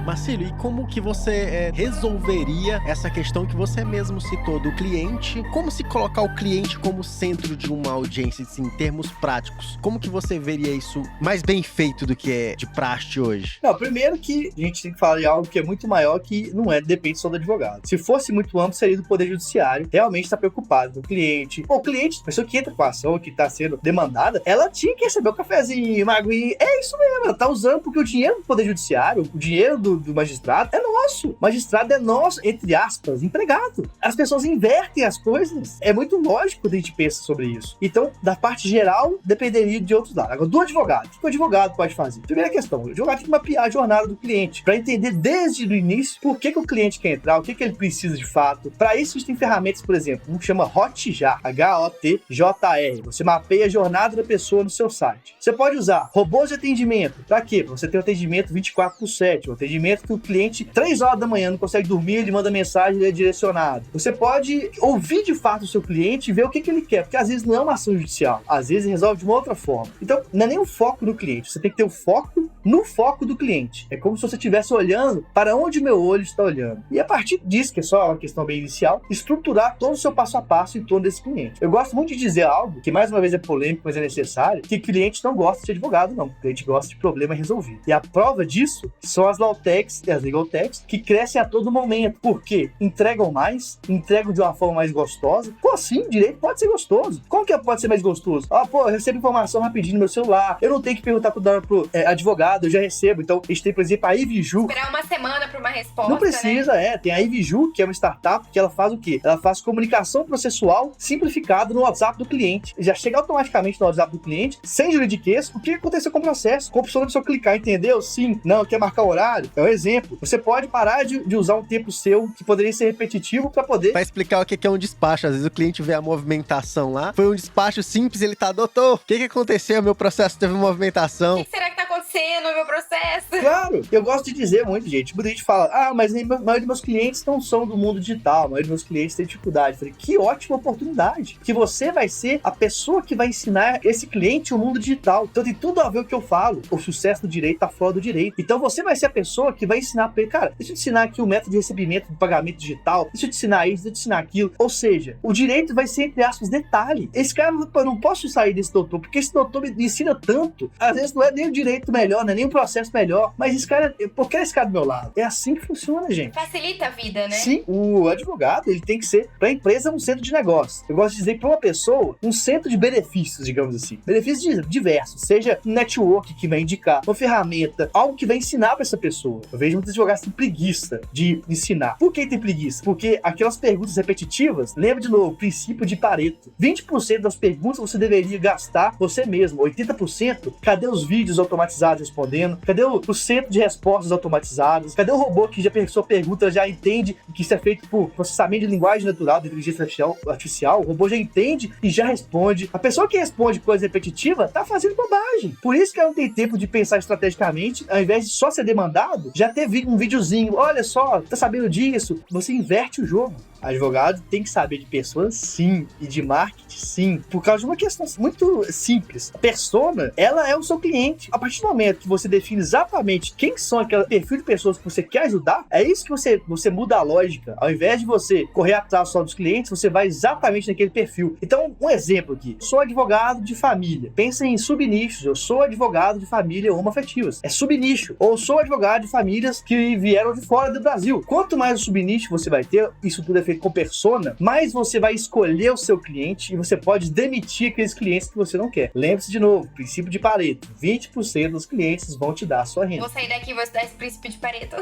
Marcílio, e como que você resolveria essa questão que você mesmo citou do cliente? Como se colocar o cliente como centro de uma audiência, assim, em termos práticos? Como que você veria isso mais bem feito do que é de praxe hoje? Não, primeiro que a gente tem que falar de algo que é muito maior, que não depende só do advogado. Se fosse muito amplo, seria do Poder Judiciário realmente estar preocupado com o cliente. O cliente, a pessoa que entra com a ação, que está sendo demandada, ela tinha que receber o cafezinho, uma aguinha. É isso mesmo, ela tá usando, porque o dinheiro do Poder Judiciário, o dinheiro do magistrado é nosso. O magistrado é nosso, entre aspas, empregado. As pessoas invertem as coisas. É muito lógico quando a gente pensa sobre isso. Então, da parte geral, dependeria de outros lados. Agora, do advogado, o que o advogado pode fazer? Primeira questão, o advogado tem que mapear a jornada do cliente, para entender desde o início por que o cliente quer entrar, o que ele precisa de fato. Para isso, a gente tem ferramentas, por exemplo, um que chama Hotjar, H-O-T-J-R. Você mapeia a jornada da pessoa no seu site. Você pode usar robôs de atendimento. Para quê? Para você ter um atendimento 24/7, um atendimento que o cliente, 3 horas da manhã, não consegue dormir, ele manda mensagem, ele é direcionado. Você pode ouvir de fato o seu cliente e ver o que ele quer, porque às vezes não é uma ação judicial, às vezes resolve de uma outra forma. Então, não é nem o foco no cliente, você tem que ter o foco no foco do cliente. É como se você estivesse olhando para onde meu olho está olhando. E a partir disso, que é só uma questão bem inicial, estruturar todo o seu passo a passo em torno desse cliente. Eu gosto muito de dizer algo, que mais uma vez é polêmico, mas é necessário, que cliente não gosta de advogado, não. O cliente gosta de problema resolvido. E a prova disso são as Lawtechs e as Legaltechs, que crescem a todo momento. Por quê? Entregam mais, entregam de uma forma mais gostosa. Pô, sim, direito pode ser gostoso. Como que pode ser mais gostoso? Eu recebo informação rapidinho no meu celular, eu não tenho que perguntar pro advogado, eu já recebo. Então, a gente tem, por exemplo, a Iviju. Esperar uma semana para uma resposta, não precisa, né? Tem a Iviju, que é uma startup, que ela faz o quê? Ela faz comunicação processual simplificada no WhatsApp do cliente. Já chega automaticamente no WhatsApp do cliente, sem juridiquês, o que aconteceu com o processo. Com a opção da pessoa clicar, entendeu? Sim, não, quer marcar horário? É um exemplo. Você pode parar de usar um tempo seu, que poderia ser repetitivo, para poder... Vai explicar o que é um despacho. Às vezes o cliente vê a movimentação lá, foi um despacho simples, ele tá, doutor, o que aconteceu? Meu processo teve movimentação. O que será que tá acontecendo no meu processo? Claro, eu gosto de dizer muito, gente. Muita gente fala, mas a maioria dos meus clientes não são do mundo digital, a maioria dos meus clientes tem dificuldade. Eu falei, que ótima oportunidade, que você vai ser a pessoa que vai ensinar esse cliente o mundo digital. Então tem tudo a ver com o que eu falo. O sucesso do direito tá fora do direito. Então você vai ser a pessoa que vai ensinar pra ele, cara, deixa eu te ensinar aqui o método de recebimento de pagamento digital, deixa eu te ensinar isso, deixa eu te ensinar aquilo. Ou seja, o direito vai ser, entre aspas, detalhe. Esse cara, eu não posso sair desse doutor, porque esse doutor me ensina tanto. Às vezes não é nem o direito melhor, não é nem o processo melhor, mas esse cara, por que esse cara do meu lado? É assim que funciona, gente. Facilita a vida, né? Sim, o advogado, ele tem que ser, para a empresa, um centro de negócio. Eu gosto de dizer para uma pessoa, um centro de benefícios, digamos assim. Benefícios diversos, seja um network que vai indicar, uma ferramenta, algo que vai ensinar para essa pessoa. Eu vejo muitos advogados que têm preguiça de ensinar. Por que tem preguiça? Porque aquelas perguntas repetitivas, lembra de novo, o princípio de Pareto. 20% das perguntas você deveria gastar você mesmo. 80%, cadê os vídeos automatizados respondendo? Cadê o centro de respostas automatizadas? Cadê o robô que já sua pergunta já entende que isso é feito por processamento de linguagem natural, de inteligência artificial? O robô já entende e já responde. A pessoa que responde coisa repetitiva tá fazendo bobagem. Por isso que ela não tem tempo de pensar estrategicamente, ao invés de só ser demandado, já ter um videozinho. Olha só, tá sabendo disso? Você inverte o jogo. Advogado tem que saber de pessoas, sim, e de marketing, sim, por causa de uma questão muito simples. A persona, ela é o seu cliente. A partir do momento que você define exatamente quem são aquele perfil de pessoas que você quer ajudar, é isso que você muda a lógica. Ao invés de você correr atrás só dos clientes, você vai exatamente naquele perfil. Então, um exemplo aqui. Sou advogado de família. Pensa em subnichos. Eu sou advogado de família homoafetivas. É subnicho. Ou sou advogado de famílias que vieram de fora do Brasil. Quanto mais o subnicho você vai ter, isso tudo é feito com persona, mais você vai escolher o seu cliente e você pode demitir aqueles clientes que você não quer. Lembre-se de novo, princípio de Pareto. 20% dos clientes vão te dar a sua renda. Vou sair daqui e vou estudar esse princípio de Pareto.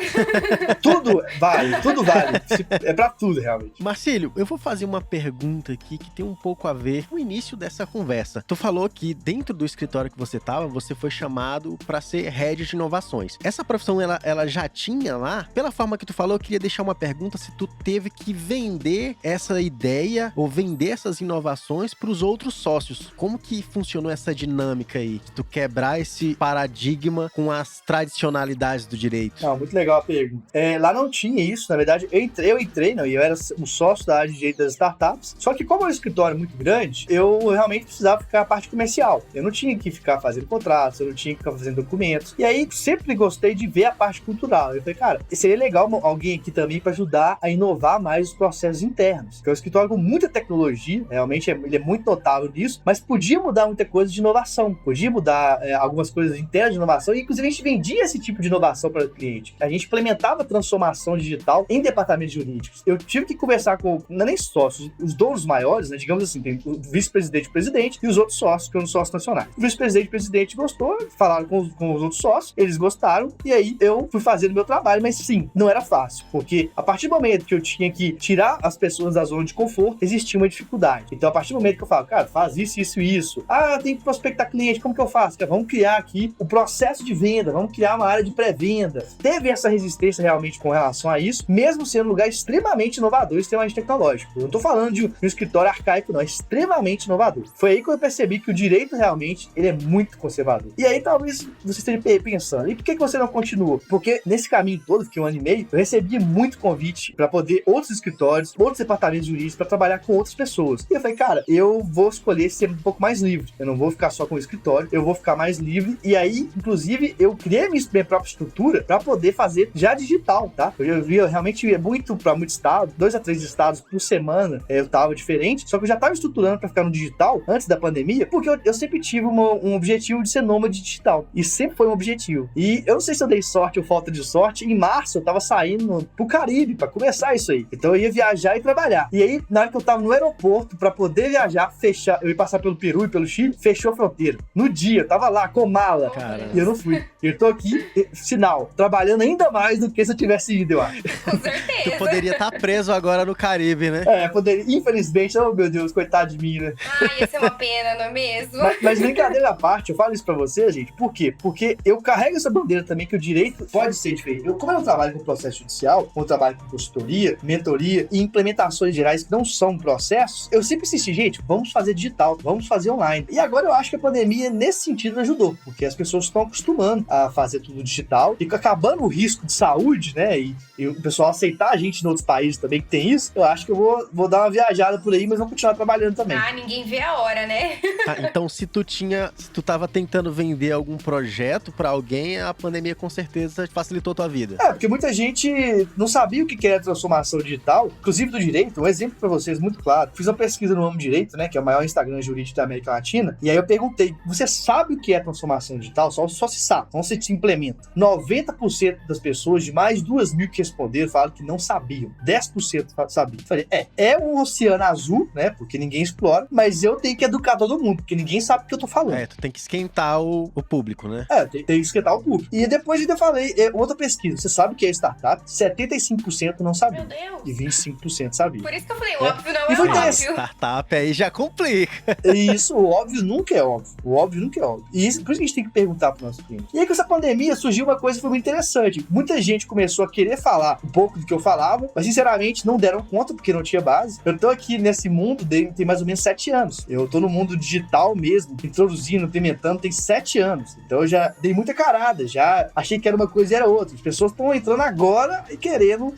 Tudo vale. É pra tudo, realmente. Marcílio, eu vou fazer uma pergunta aqui que tem um pouco a ver com o início dessa conversa. Tu falou que dentro do escritório que você tava, você foi chamado para ser head de inovações. Essa profissão, ela já tinha lá? Pela forma que tu falou, eu queria deixar uma pergunta se tu teve que vender essa ideia ou vender essas inovações para os outros sócios. Como que funcionou essa dinâmica aí? Tu quebrar esse paradigma paradigma com as tradicionalidades do direito? Não, muito legal a pergunta. Lá não tinha isso, na verdade, eu entrei, não, e eu era um sócio da área de direito das startups, só que como era um escritório muito grande, eu realmente precisava ficar a parte comercial. Eu não tinha que ficar fazendo contratos, eu não tinha que ficar fazendo documentos. E aí, sempre gostei de ver a parte cultural. Eu falei, cara, seria legal alguém aqui também para ajudar a inovar mais os processos internos. Porque é um escritório com muita tecnologia, realmente ele é muito notável nisso, mas podia mudar muita coisa de inovação, podia mudar algumas coisas internas de inovação, e inclusive a gente vendia esse tipo de inovação para o cliente. A gente implementava transformação digital em departamentos jurídicos. Eu tive que conversar com, não é nem sócios, os donos maiores, né, digamos assim, tem o vice-presidente e o presidente e os outros sócios, que são os sócios nacionais. O vice-presidente e o presidente gostou, falaram com os outros sócios, eles gostaram, e aí eu fui fazendo meu trabalho, mas sim, não era fácil, porque a partir do momento que eu tinha que tirar as pessoas da zona de conforto, existia uma dificuldade. Então, a partir do momento que eu falo, cara, faz isso, isso e isso. Ah, tem que prospectar cliente, como que eu faço? Cara, vamos criar aqui o processo de venda, vamos criar uma área de pré-venda. Teve essa resistência realmente com relação a isso, mesmo sendo um lugar extremamente inovador e extremamente tecnológico. Eu não tô falando de um escritório arcaico, não, é extremamente inovador. Foi aí que eu percebi que o direito realmente, ele é muito conservador. E aí, talvez você esteja pensando, e por que você não continua? Porque nesse caminho todo, fiquei 1 ano e meio, eu recebi muito convite para poder outros escritórios, outros departamentos jurídicos, para trabalhar com outras pessoas. E eu falei, cara, eu vou escolher ser um pouco mais livre. Eu não vou ficar só com o escritório, eu vou ficar mais livre. E aí, inclusive, eu criei minha própria estrutura para poder fazer já digital, tá? Eu realmente ia muito para muito estado, 2 a 3 estados por semana, eu tava diferente, só que eu já tava estruturando para ficar no digital antes da pandemia, porque eu sempre tive um objetivo de ser nômade digital. E sempre foi um objetivo. E eu não sei se eu dei sorte ou falta de sorte, em março eu tava saindo pro Caribe para começar isso aí. Então eu ia viajar e trabalhar. E aí, na hora que eu tava no aeroporto para poder viajar, eu ia passar pelo Peru e pelo Chile, fechou a fronteira. No dia, eu tava lá com mala. Caramba. E eu não fui. Eu tô aqui, sinal, trabalhando ainda mais do que se eu tivesse ido, eu acho. Com certeza. Tu poderia estar preso agora no Caribe, né? Poderia. Infelizmente, oh meu Deus, coitado de mim, né? Ia ser uma pena, não é mesmo? Mas brincadeira à parte, eu falo isso pra você, gente, por quê? Porque eu carrego essa bandeira também que o direito pode ser diferente. Como eu não trabalho com processo judicial, como eu trabalho com consultoria, mentoria e implementações gerais que não são processos, eu sempre insisti, gente, vamos fazer digital, vamos fazer online. E agora eu acho que a pandemia, nesse sentido, ajudou, porque as pessoas estão acostumando a fazer tudo digital e acabando o risco de saúde, né? E o pessoal aceitar a gente em outros países também que tem isso, eu acho que eu vou dar uma viajada por aí, mas vou continuar trabalhando também. Ninguém vê a hora, né? Então, se tu tava tentando vender algum projeto pra alguém, a pandemia com certeza facilitou tua vida. Porque muita gente não sabia o que era transformação digital, inclusive do direito. Um exemplo pra vocês muito claro. Fiz uma pesquisa no Amo Direito, né, que é o maior Instagram jurídico da América Latina, e aí eu perguntei, você sabe o que é transformação digital? Só se sabe, não se implementa. 90% das pessoas, de mais de 2.000 que responderam, falaram que não sabiam. 10% sabiam. Falei, é um oceano azul, né, porque ninguém explora, mas eu tenho que educar todo mundo, porque ninguém sabe o que eu tô falando. Tu tem que esquentar o público, né? Tem que esquentar o público. E depois eu falei, outra pesquisa, você sabe o que é startup? 75% não sabia. Meu Deus. E 25% sabia. Por isso que eu falei, óbvio não E é foi óbvio. Startup aí já complica. Isso, o óbvio nunca é óbvio. O óbvio nunca é óbvio. E isso, por isso que a gente tem que perguntar pro nosso cliente. E aí com essa pandemia surgiu uma coisa que foi muito interessante. Muita gente começou a querer falar um pouco do que eu falava, mas sinceramente não deram conta porque não tinha base. Eu tô aqui nesse mundo tem mais ou menos 7 anos. Eu tô no mundo digital mesmo, introduzindo, implementando, tem 7 anos. Então eu já dei muita carada, já achei que era uma coisa e era outra. As pessoas estão entrando agora e querendo.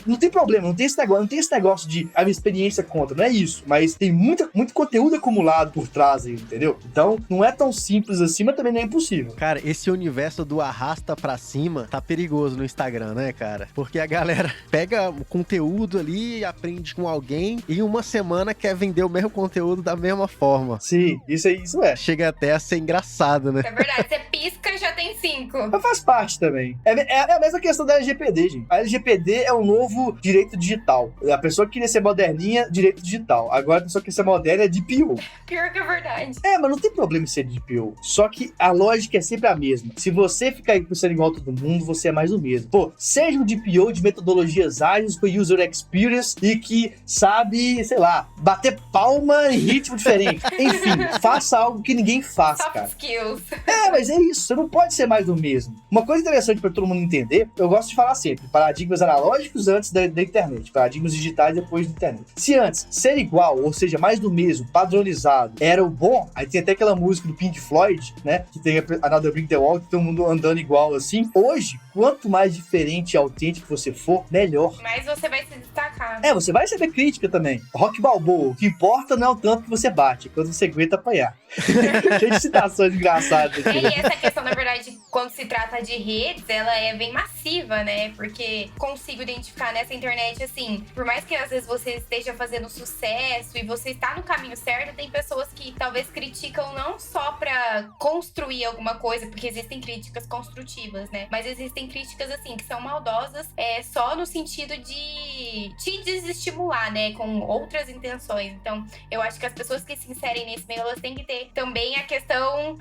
Não tem problema, não tem esse negócio de a minha experiência conta, não é isso. Mas tem muito conteúdo acumulado por trás aí, entendeu? Então não é tão simples assim, mas também não é impossível. Cara, esse universo do arrasta pra cima tá perigoso no Instagram, né, cara? Porque a galera pega o conteúdo ali, aprende com alguém e em uma semana quer vender o mesmo conteúdo da mesma forma. Sim, isso é. Chega até a ser engraçado, né? É verdade, você pisca e já tem 5. Mas faz parte também. É a mesma questão da LGPD, gente. A LGPD é o novo direito digital. A pessoa que queria ser moderninha, direito digital. Agora a pessoa que quer ser moderna é DPO. Pior que é verdade. Mas não tem problema em ser DPO. Só que a lógica é sempre a mesma. Se você ficar aí pensando igual todo mundo, você é mais o mesmo. Pô, seja um DPO de metodologias ágeis com user experience e que sabe, sei lá, bater palma em ritmo diferente. Enfim, faça algo que ninguém faz, Soft cara. skills. Mas é isso. Você não pode pode ser mais do mesmo. Uma coisa interessante para todo mundo entender, eu gosto de falar sempre, paradigmas analógicos antes da internet, paradigmas digitais depois da internet. Se antes ser igual, ou seja, mais do mesmo, padronizado, era o bom, aí tem até aquela música do Pink Floyd, né, que tem Another Brick in the Wall, que todo mundo andando igual assim. Hoje, quanto mais diferente e autêntico você for, melhor. Mas você vai se destacar. Você vai receber crítica também. Rock Balboa, o que importa não é o tanto que você bate, é quando você aguenta apanhar. Cheio de citações engraçadas aqui. E essa questão, na verdade, quando se trata de redes, ela é bem massiva, né? Porque consigo identificar nessa internet, assim, por mais que às vezes você esteja fazendo sucesso e você está no caminho certo, tem pessoas que talvez criticam não só pra construir alguma coisa, porque existem críticas construtivas, né? Mas existem críticas, assim, que são maldosas, só no sentido de te desestimular, né? Com outras intenções. Então, eu acho que as pessoas que se inserem nesse meio, elas têm que ter também a questão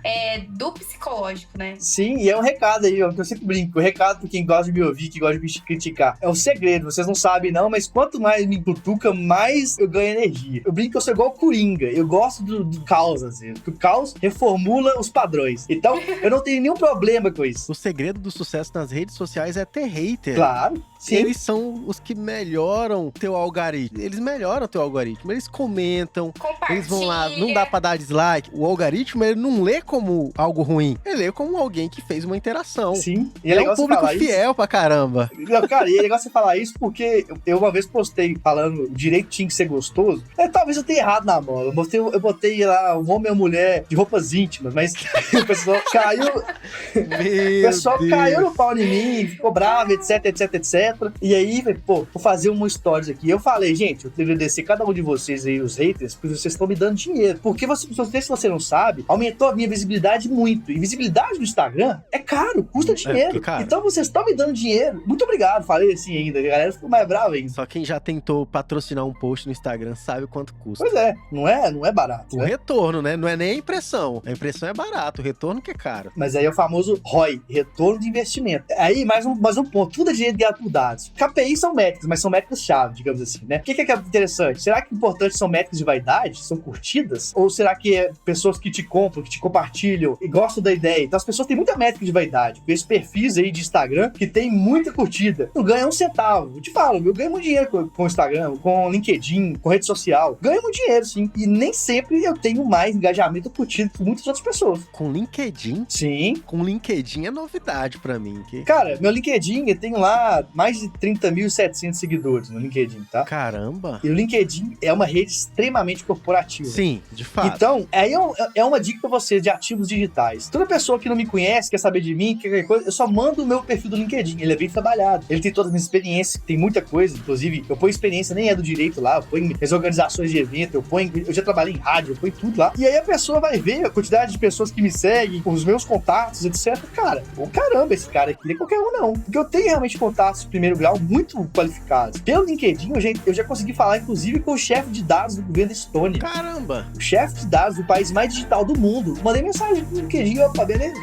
do psicológico, né? Sim, e é um recado aí, ó, que eu sempre brinco. O recado pra quem gosta de me ouvir, que gosta de me criticar. É um segredo, vocês não sabem não, mas quanto mais me cutuca, mais eu ganho energia. Eu brinco que eu sou igual o Coringa. Eu gosto do caos, às vezes. Porque o caos reformula os padrões. Então, eu não tenho nenhum problema com isso. O segredo do sucesso nas redes sociais é ter hater. Claro. Sim. Eles são os que melhoram teu algoritmo. Eles melhoram teu algoritmo. Eles comentam. Eles vão lá. Não dá pra dar dislike. O algoritmo, ele não lê como algo ruim. Ele lê como alguém que fez uma interação. Sim. E é um público fiel pra caramba. Não, cara, e é legal você falar isso porque eu uma vez postei falando o direito tinha que ser gostoso. Talvez eu tenha errado na bola. Eu botei lá um homem e uma mulher de roupas íntimas, mas o pessoal caiu. O pessoal caiu no pau em mim, ficou bravo, etc, etc, etc. E aí, vou fazer uma stories aqui. Eu falei, gente, eu tenho que agradecer cada um de vocês aí, os haters, porque vocês estão me dando dinheiro. Porque se você não sabe, aumentou a minha visibilidade muito. E visibilidade no Instagram é caro, custa dinheiro. Caro. Então vocês estão me dando dinheiro. Muito obrigado. Falei assim ainda. A galera ficou mais brava ainda. Só quem já tentou patrocinar um post no Instagram sabe o quanto custa. Pois é, não é barato. O retorno, né? Não é nem a impressão. A impressão é barato, o retorno que é caro. Mas aí é o famoso ROI, retorno de investimento. Aí, mais um ponto. Tudo é dinheiro guiado por dados. KPI são métricas, mas são métricas-chave, digamos assim, né? O que é interessante? Será que importante são métricas de vaidade? São curtidas? Ou será que é pessoas que te compram, que te compartilham e gostam da ideia? Então as pessoas têm muita métrica de vaidade. Esse perfis aí de Instagram que tem muita curtida. Não ganha um centavo. Eu te falo, eu ganho muito dinheiro com o Instagram, com o LinkedIn, com rede social. Ganho muito dinheiro, sim. E nem sempre eu tenho mais engajamento curtido que muitas outras pessoas. Com LinkedIn? Sim. Com LinkedIn é novidade pra mim. Cara, meu LinkedIn, eu tenho lá mais de 30.700 seguidores no LinkedIn, tá? Caramba! E o LinkedIn é uma rede extremamente corporativa. Sim, de fato. Então, aí é uma dica pra vocês de ativos digitais. Toda pessoa que não me conhece, quer saber de mim, quer qualquer coisa, eu só mando o meu perfil do LinkedIn. Ele é bem trabalhado. Ele tem todas as minhas experiências, tem muita coisa. Inclusive, eu ponho experiência, nem é do direito lá, eu ponho as organizações de evento, eu já trabalhei em rádio, eu ponho tudo lá. E aí a pessoa vai ver a quantidade de pessoas que me seguem, os meus contatos, etc. Cara, caramba, esse cara aqui não é qualquer um, não. Porque eu tenho realmente contatos de primeiro grau muito qualificados. Pelo LinkedIn, eu já consegui falar, inclusive, com o chefe de dados do governo da Estônia. Caramba! O chefe de dados do país mais digital do mundo. Mandei mensagem no LinkedIn, opa, beleza?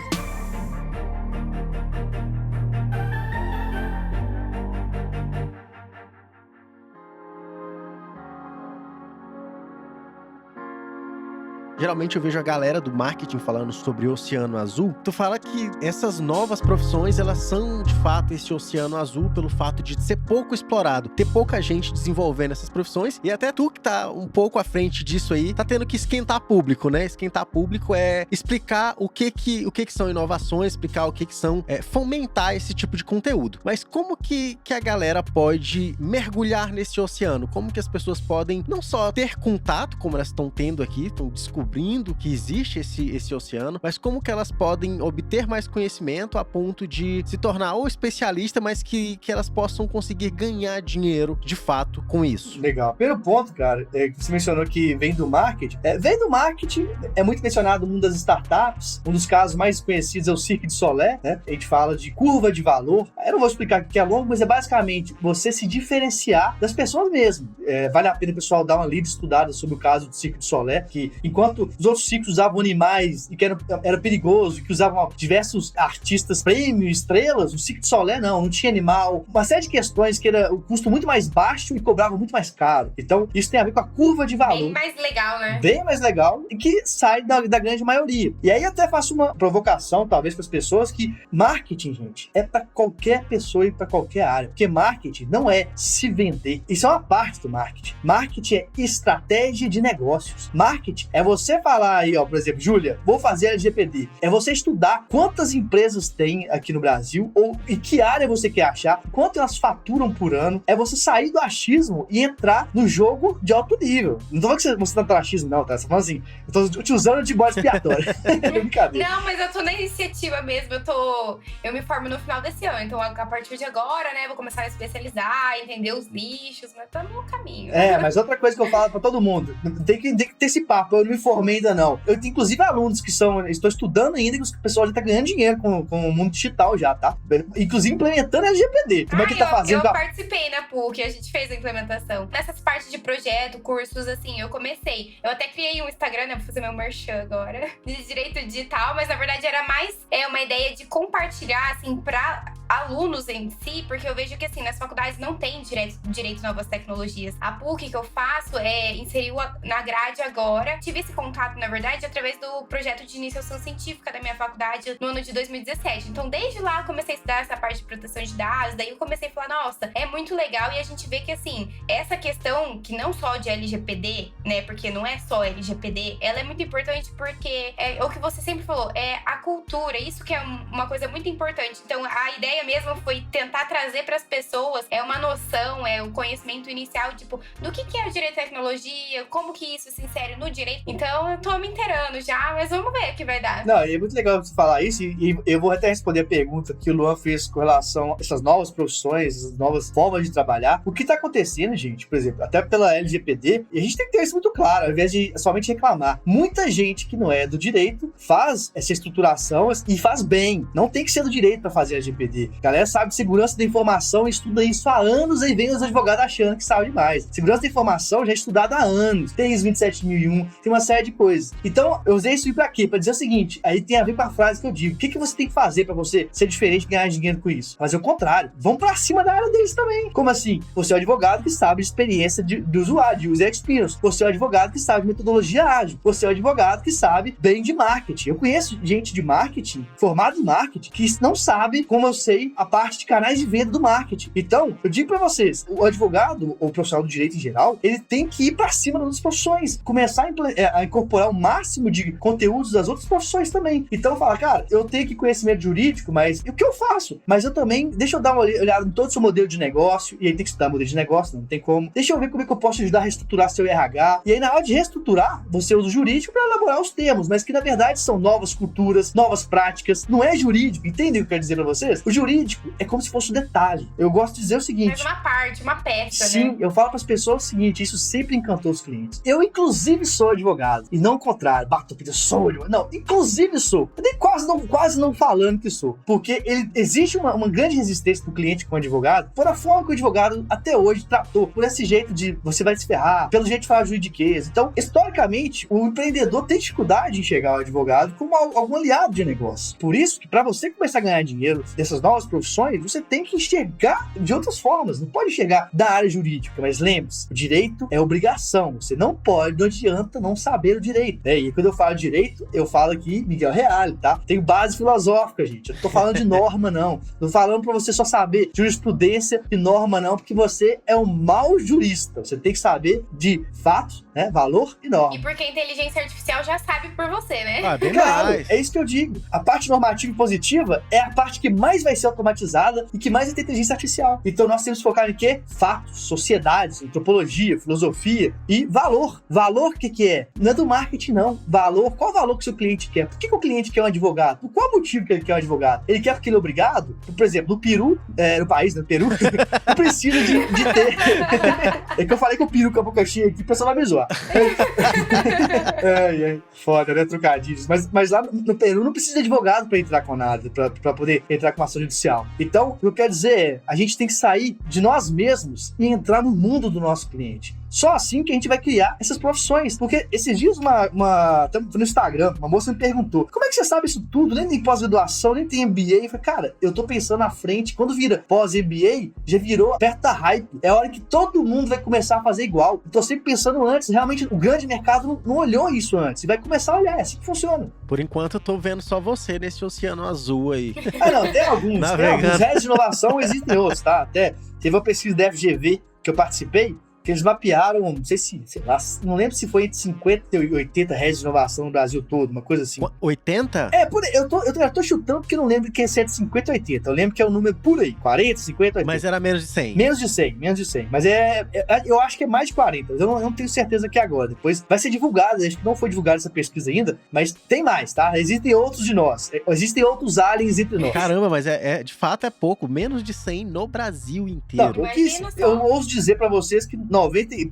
Geralmente eu vejo a galera do marketing falando sobre o oceano azul. Tu fala que essas novas profissões, elas são, de fato, esse oceano azul pelo fato de ser pouco explorado, ter pouca gente desenvolvendo essas profissões. E até tu que tá um pouco à frente disso aí, tá tendo que esquentar público, né? Esquentar público é explicar o que são inovações, explicar o que são, fomentar esse tipo de conteúdo. Mas como que a galera pode mergulhar nesse oceano? Como que as pessoas podem não só ter contato, como elas estão tendo aqui, estão descobrindo que existe esse oceano, mas como que elas podem obter mais conhecimento a ponto de se tornar ou especialista, mas que elas possam conseguir ganhar dinheiro de fato com isso. Legal. Primeiro ponto, cara, que você mencionou que vem do marketing. Vem do marketing, é muito mencionado no mundo das startups. Um dos casos mais conhecidos é o Cirque du Soleil, né? A gente fala de curva de valor. Eu não vou explicar o que é longo, mas é basicamente você se diferenciar das pessoas mesmo. Vale a pena o pessoal dar uma lida estudada sobre o caso do Cirque du Soleil, que enquanto os outros ciclos usavam animais e que era perigoso, que usavam diversos artistas, prêmios, estrelas, o Cirque du Soleil não tinha animal, uma série de questões que era o custo muito mais baixo e cobrava muito mais caro. Então, isso tem a ver com a curva de valor. Bem mais legal, né? Bem mais legal e que sai da grande maioria. E aí eu até faço uma provocação, talvez, para as pessoas que marketing, gente, é para qualquer pessoa e para qualquer área. Porque marketing não é se vender. Isso é uma parte do marketing. Marketing é estratégia de negócios. Marketing é você falar aí, ó, por exemplo, Júlia, vou fazer LGPD. É você estudar quantas empresas tem aqui no Brasil ou em que área você quer achar, quanto elas faturam por ano. É você sair do achismo e entrar no jogo de alto nível. Não tô falando que você tá no achismo, não, tá? Você tá falando assim, eu tô te usando de bode expiatório. Brincadeira. Não, mas eu tô na iniciativa mesmo. Eu me formo no final desse ano. Então, a partir de agora, né, vou começar a especializar, entender os nichos, mas tô no caminho. Mas outra coisa que eu falo pra todo mundo, tem que ter esse papo, eu não me formei ainda não. Eu tenho, inclusive, alunos que estou estudando ainda, que o pessoal já tá ganhando dinheiro com o mundo digital já, tá? Inclusive, implementando LGPD. Como é que ele tá fazendo? Eu participei na PUC, a gente fez a implementação. Nessas partes de projeto, cursos, assim, eu comecei. Eu até criei um Instagram, né, vou fazer meu merchan agora, de direito digital, mas na verdade era mais uma ideia de compartilhar, assim, pra alunos em si, porque eu vejo que, assim, nas faculdades não tem direito a novas tecnologias. A PUC que eu faço inseriu na grade agora. Tive esse contato, na verdade, através do projeto de iniciação científica da minha faculdade no ano de 2017. Então, desde lá, eu comecei a estudar essa parte de proteção de dados, daí eu comecei a falar, nossa, é muito legal, e a gente vê que, assim, essa questão que não só de LGPD, né, porque não é só LGPD, ela é muito importante porque é o que você sempre falou, é a cultura, isso que é uma coisa muito importante. Então, a ideia mesmo foi tentar trazer para as pessoas uma noção, o conhecimento inicial, tipo, do que é o direito à tecnologia, como que isso se insere no direito. Então, eu tô me inteirando já, mas vamos ver o que vai dar. Não, e é muito legal você falar isso, e eu vou até responder a pergunta que o Luan fez com relação a essas novas profissões, essas novas formas de trabalhar. O que tá acontecendo, gente, por exemplo, até pela LGPD, e a gente tem que ter isso muito claro, ao invés de somente reclamar. Muita gente que não é do direito faz essa estruturação e faz bem. Não tem que ser do direito para fazer LGPD. A galera sabe de segurança da informação e estuda isso há anos, e vem os advogados achando que sabe demais. Segurança da informação já é estudada há anos. Tem ISO 27001, tem uma série de coisas. Então, eu usei isso aí pra quê? Pra dizer o seguinte, aí tem a ver com a frase que eu digo. O que você tem que fazer pra você ser diferente e ganhar dinheiro com isso? Fazer o contrário. Vão pra cima da área deles também. Como assim? Você é um advogado que sabe de experiência de usuário, de user experience. Você é um advogado que sabe de metodologia ágil. Você é um advogado que sabe bem de marketing. Eu conheço gente de marketing, formado em marketing, que não sabe como eu sei a parte de canais de venda do marketing. Então, eu digo pra vocês, o advogado, ou o profissional do direito em geral, ele tem que ir pra cima das profissões, começar a incorporar o máximo de conteúdos das outras profissões também. Então, fala, cara, eu tenho aqui conhecimento jurídico, mas o que eu faço? Mas eu também, deixa eu dar uma olhada em todo o seu modelo de negócio, e aí tem que estudar modelo de negócio, não tem como. Deixa eu ver como é que eu posso te ajudar a reestruturar seu RH. E aí, na hora de reestruturar, você usa o jurídico para elaborar os termos, mas que na verdade são novas culturas, novas práticas. Não é jurídico, entendem o que eu quero dizer pra vocês? O jurídico é como se fosse um detalhe. Eu gosto de dizer o seguinte... Mas uma parte, uma peça, sim, né? eu falo para as pessoas o seguinte, isso sempre encantou os clientes. Eu, inclusive, sou advogado. E não o contrário. Bato, eu sou advogado. Não, inclusive sou. Eu nem quase não falando que sou. Porque existe uma grande resistência do cliente com o advogado por a forma que o advogado até hoje tratou. Por esse jeito de você vai se ferrar, pelo jeito de falar juridiquês. Então, historicamente, o empreendedor tem dificuldade de enxergar o advogado como algum aliado de negócio. Por isso que para você começar a ganhar dinheiro dessas novas profissões, você tem que enxergar de outras formas. Não pode enxergar da área jurídica, mas lembre-se, o direito é obrigação. Você não pode, não adianta não saber o direito. E quando eu falo direito, eu falo aqui Miguel Reale, tá? Tenho base filosófica, gente. Eu não tô falando de norma, não. Não tô falando pra você só saber jurisprudência e norma, não, porque você é um mau jurista. Você tem que saber de fatos, né? Valor e norma. E porque a inteligência artificial já sabe por você, né? Bem claro, mais. é isso que eu digo. A parte normativa e positiva é a parte que mais vai ser automatizada e que mais vai ter inteligência artificial. Então nós temos que focar em quê? Fatos, sociedades, antropologia, filosofia e valor. Valor, o que é? Não é do marketing, não. Valor, qual valor que o seu cliente quer? Por que o cliente quer um advogado? Por qual motivo que ele quer um advogado? Ele quer porque ele é obrigado? Por exemplo, no Peru, no país, no Peru, não precisa de ter... É que eu falei que o peru com a boca cheia aqui, o pessoal vai me zoar. Foda, né? Trocadilhos. Mas lá no Peru não precisa de advogado pra entrar com nada, pra poder entrar com uma ação judicial. Então, o que eu quero dizer é, a gente tem que sair de nós mesmos e entrar no mundo do nosso cliente. Só assim que a gente vai criar essas profissões. Porque esses dias no Instagram, uma moça me perguntou, como é que você sabe isso tudo? Nem tem pós-graduação, nem tem MBA. Eu falei, cara, eu tô pensando na frente. Quando vira pós-MBA, já virou perto da hype. É a hora que todo mundo vai começar a fazer igual. Eu tô sempre pensando antes. Realmente, o grande mercado não olhou isso antes. E vai começar a olhar. É assim que funciona. Por enquanto, eu tô vendo só você nesse oceano azul aí. Não, tem alguns. Tem alguns. Redes de inovação existem outros, tá? Até teve uma pesquisa da FGV que eu participei, que eles mapearam, não sei lá, não lembro se foi entre 50 e 80 redes de inovação no Brasil todo, uma coisa assim. 80? Eu tô chutando porque eu não lembro que é 150 e 80. Eu lembro que é um número por aí, 40, 50, 80. Mas era menos de 100. Menos de 100. Mas eu acho que é mais de 40. Eu não tenho certeza aqui agora. Depois vai ser divulgado, acho que não foi divulgada essa pesquisa ainda, mas tem mais, tá? Existem outros de nós. Existem outros aliens entre nós. Caramba, mas de fato é pouco. Menos de 100 no Brasil inteiro. Não, eu ouso dizer pra vocês que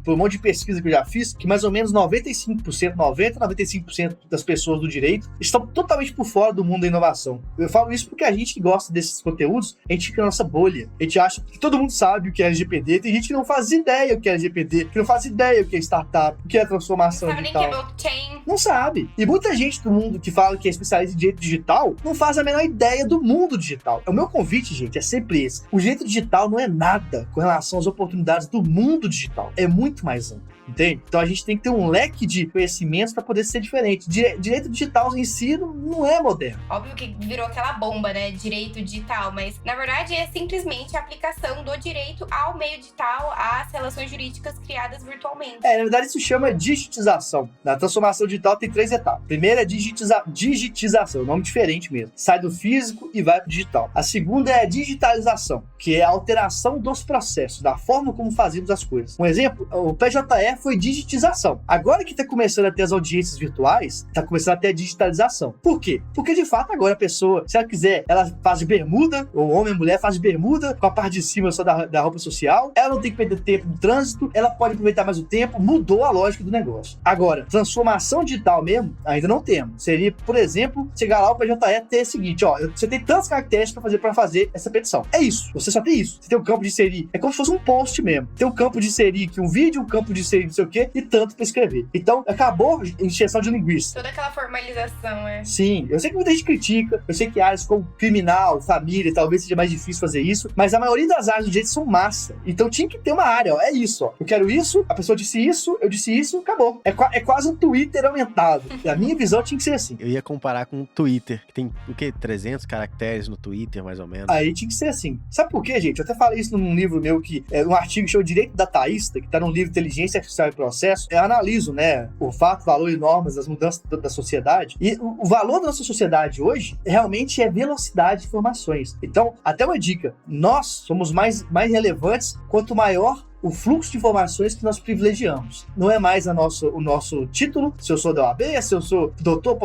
por um monte de pesquisa que eu já fiz, que mais ou menos 95% das pessoas do direito estão totalmente por fora do mundo da inovação. Eu falo isso porque a gente que gosta desses conteúdos, a gente fica na nossa bolha. A gente acha que todo mundo sabe o que é LGPD, tem gente que não faz ideia o que é LGPD, que não faz ideia o que é startup, o que é transformação digital. Não sabe nem o que é blockchain. Não sabe. E muita gente do mundo que fala que é especialista em direito digital não faz a menor ideia do mundo digital. O meu convite, gente, é sempre esse. O direito digital não é nada com relação às oportunidades do mundo digital. É muito mais amplo. Entende? Então a gente tem que ter um leque de conhecimentos para poder ser diferente. Direito digital em si não é moderno. Óbvio que virou aquela bomba, né? Direito digital, mas na verdade é simplesmente a aplicação do direito ao meio digital, às relações jurídicas criadas virtualmente. Na verdade isso chama digitização. Na transformação digital tem 3 etapas. A primeira é digitização, nome diferente mesmo. Sai do físico e vai pro digital. A segunda é a digitalização, que é a alteração dos processos, da forma como fazemos as coisas. Um exemplo, o PJE foi digitização. Agora que está começando a ter as audiências virtuais, está começando a ter a digitalização. Por quê? Porque de fato agora a pessoa, se ela quiser, ela faz de bermuda, ou homem ou mulher faz de bermuda, com a parte de cima só da roupa social, ela não tem que perder tempo no trânsito, ela pode aproveitar mais o tempo, mudou a lógica do negócio. Agora, transformação digital mesmo, ainda não temos. Seria, por exemplo, chegar lá o PJE ter o seguinte, você tem tantos caracteres para fazer essa petição. É isso. Você só tem isso. Você tem o campo de inserir, é como se fosse um post mesmo. Tem o campo de inserir aqui um vídeo, um campo de inserir não sei o quê, e tanto pra escrever. Então, acabou a encheção de linguiça. Toda aquela formalização, Sim, eu sei que muita gente critica, eu sei que áreas como criminal, família, talvez seja mais difícil fazer isso, mas a maioria das áreas do direito são massa. Então tinha que ter uma área, é isso, eu quero isso, a pessoa disse isso, eu disse isso, acabou. É quase um Twitter aumentado. A minha visão tinha que ser assim. Eu ia comparar com o Twitter, que tem, 300 caracteres no Twitter, mais ou menos. Aí tinha que ser assim. Sabe por quê, gente? Eu até falei isso num livro meu, que é um artigo que chama Direito Dataísta, que tá num livro Inteligência Artificial e Processo. Eu analiso, né, o fato, valor e normas das mudanças da sociedade. E o valor da nossa sociedade hoje realmente é velocidade de informações. Então, até uma dica, nós somos mais relevantes quanto maior o fluxo de informações que nós privilegiamos. Não é mais o nosso título, se eu sou da OAB, se eu sou doutor,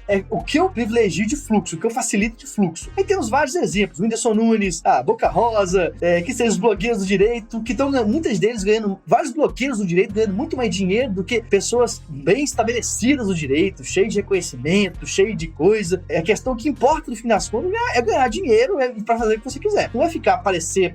é o que eu privilegio de fluxo, o que eu facilito de fluxo. Aí temos vários exemplos, o Whindersson Nunes, a Boca Rosa, que são os blogueiros do direito, que estão, muitas deles ganhando, vários blogueiros do direito ganhando muito mais dinheiro do que pessoas bem estabelecidas do direito, cheias de reconhecimento, cheias de coisa. A questão que importa no fim das contas é ganhar dinheiro para fazer o que você quiser. Não é ficar parecer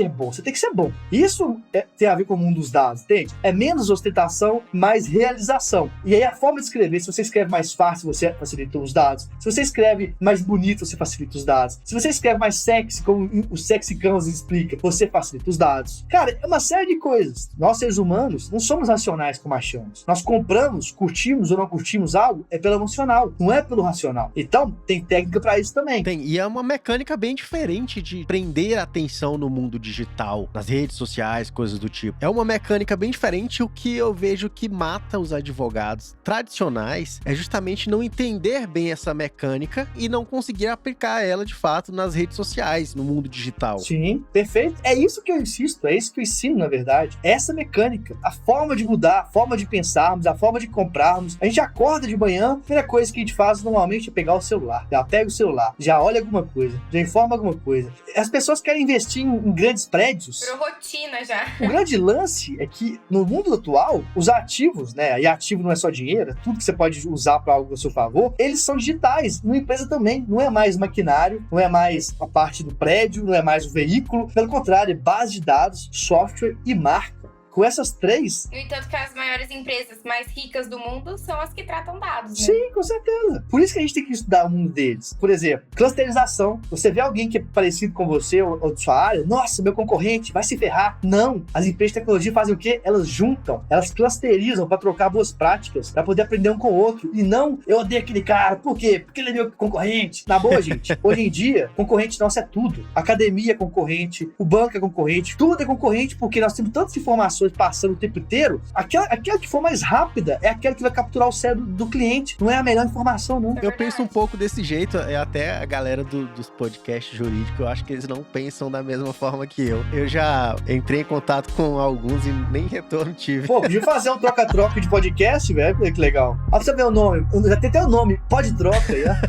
bom, você tem que ser bom. Isso tem a ver com o mundo dos dados, entende? É menos ostentação, mais realização. E aí a forma de escrever, se você escreve mais fácil, você facilita os dados. Se você escreve mais bonito, você facilita os dados. Se você escreve mais sexy, como o Sexy Canvas explica, você facilita os dados. Cara, é uma série de coisas. Nós, seres humanos, não somos racionais como achamos. Nós compramos, curtimos ou não curtimos algo, é pelo emocional, não é pelo racional. Então, tem técnica pra isso também. Tem, e é uma mecânica bem diferente de prender a atenção no mundo digital, nas redes sociais, coisas do tipo. É uma mecânica bem diferente. O que eu vejo que mata os advogados tradicionais é justamente não entender bem essa mecânica e não conseguir aplicar ela de fato nas redes sociais, no mundo digital. Sim, perfeito. É isso que eu insisto, é isso que eu ensino, na verdade. Essa mecânica, a forma de mudar, a forma de pensarmos, a forma de comprarmos. A gente acorda de manhã, a primeira coisa que a gente faz normalmente é pegar o celular. Já pega o celular, já olha alguma coisa, já informa alguma coisa. As pessoas querem investir em grandes prédios. Virou rotina já. O grande lance é que no mundo atual, os ativos, né, e ativo não é só dinheiro, é tudo que você pode usar para algo a seu favor, eles são digitais. Numa empresa também, não é mais maquinário, não é mais a parte do prédio, não é mais o veículo, pelo contrário, é base de dados, software e marca. com essas 3... No entanto que as maiores empresas mais ricas do mundo são as que tratam dados, né? Sim, com certeza. Por isso que a gente tem que estudar o mundo deles. Por exemplo, clusterização. Você vê alguém que é parecido com você ou de sua área, nossa, meu concorrente vai se ferrar. Não. As empresas de tecnologia fazem o quê? Elas juntam, elas clusterizam para trocar boas práticas, para poder aprender um com o outro. E não, eu odeio aquele cara. Por quê? Porque ele é meu concorrente. Na boa, gente, hoje em dia, concorrente nosso é tudo. A academia é concorrente, o banco é concorrente, tudo é concorrente, porque nós temos tantas informações passando o tempo inteiro. Aquela que for mais rápida é aquela que vai capturar o cérebro do cliente. Não é a melhor informação, não. Eu penso um pouco desse jeito, até a galera dos podcasts jurídicos, eu acho que eles não pensam da mesma forma que eu. Eu já entrei em contato com alguns e nem retorno tive. Pô, podia fazer um troca-troca de podcast, velho, que legal. Ó, pra você ver o nome, já tem até o nome, Pode Troca, já.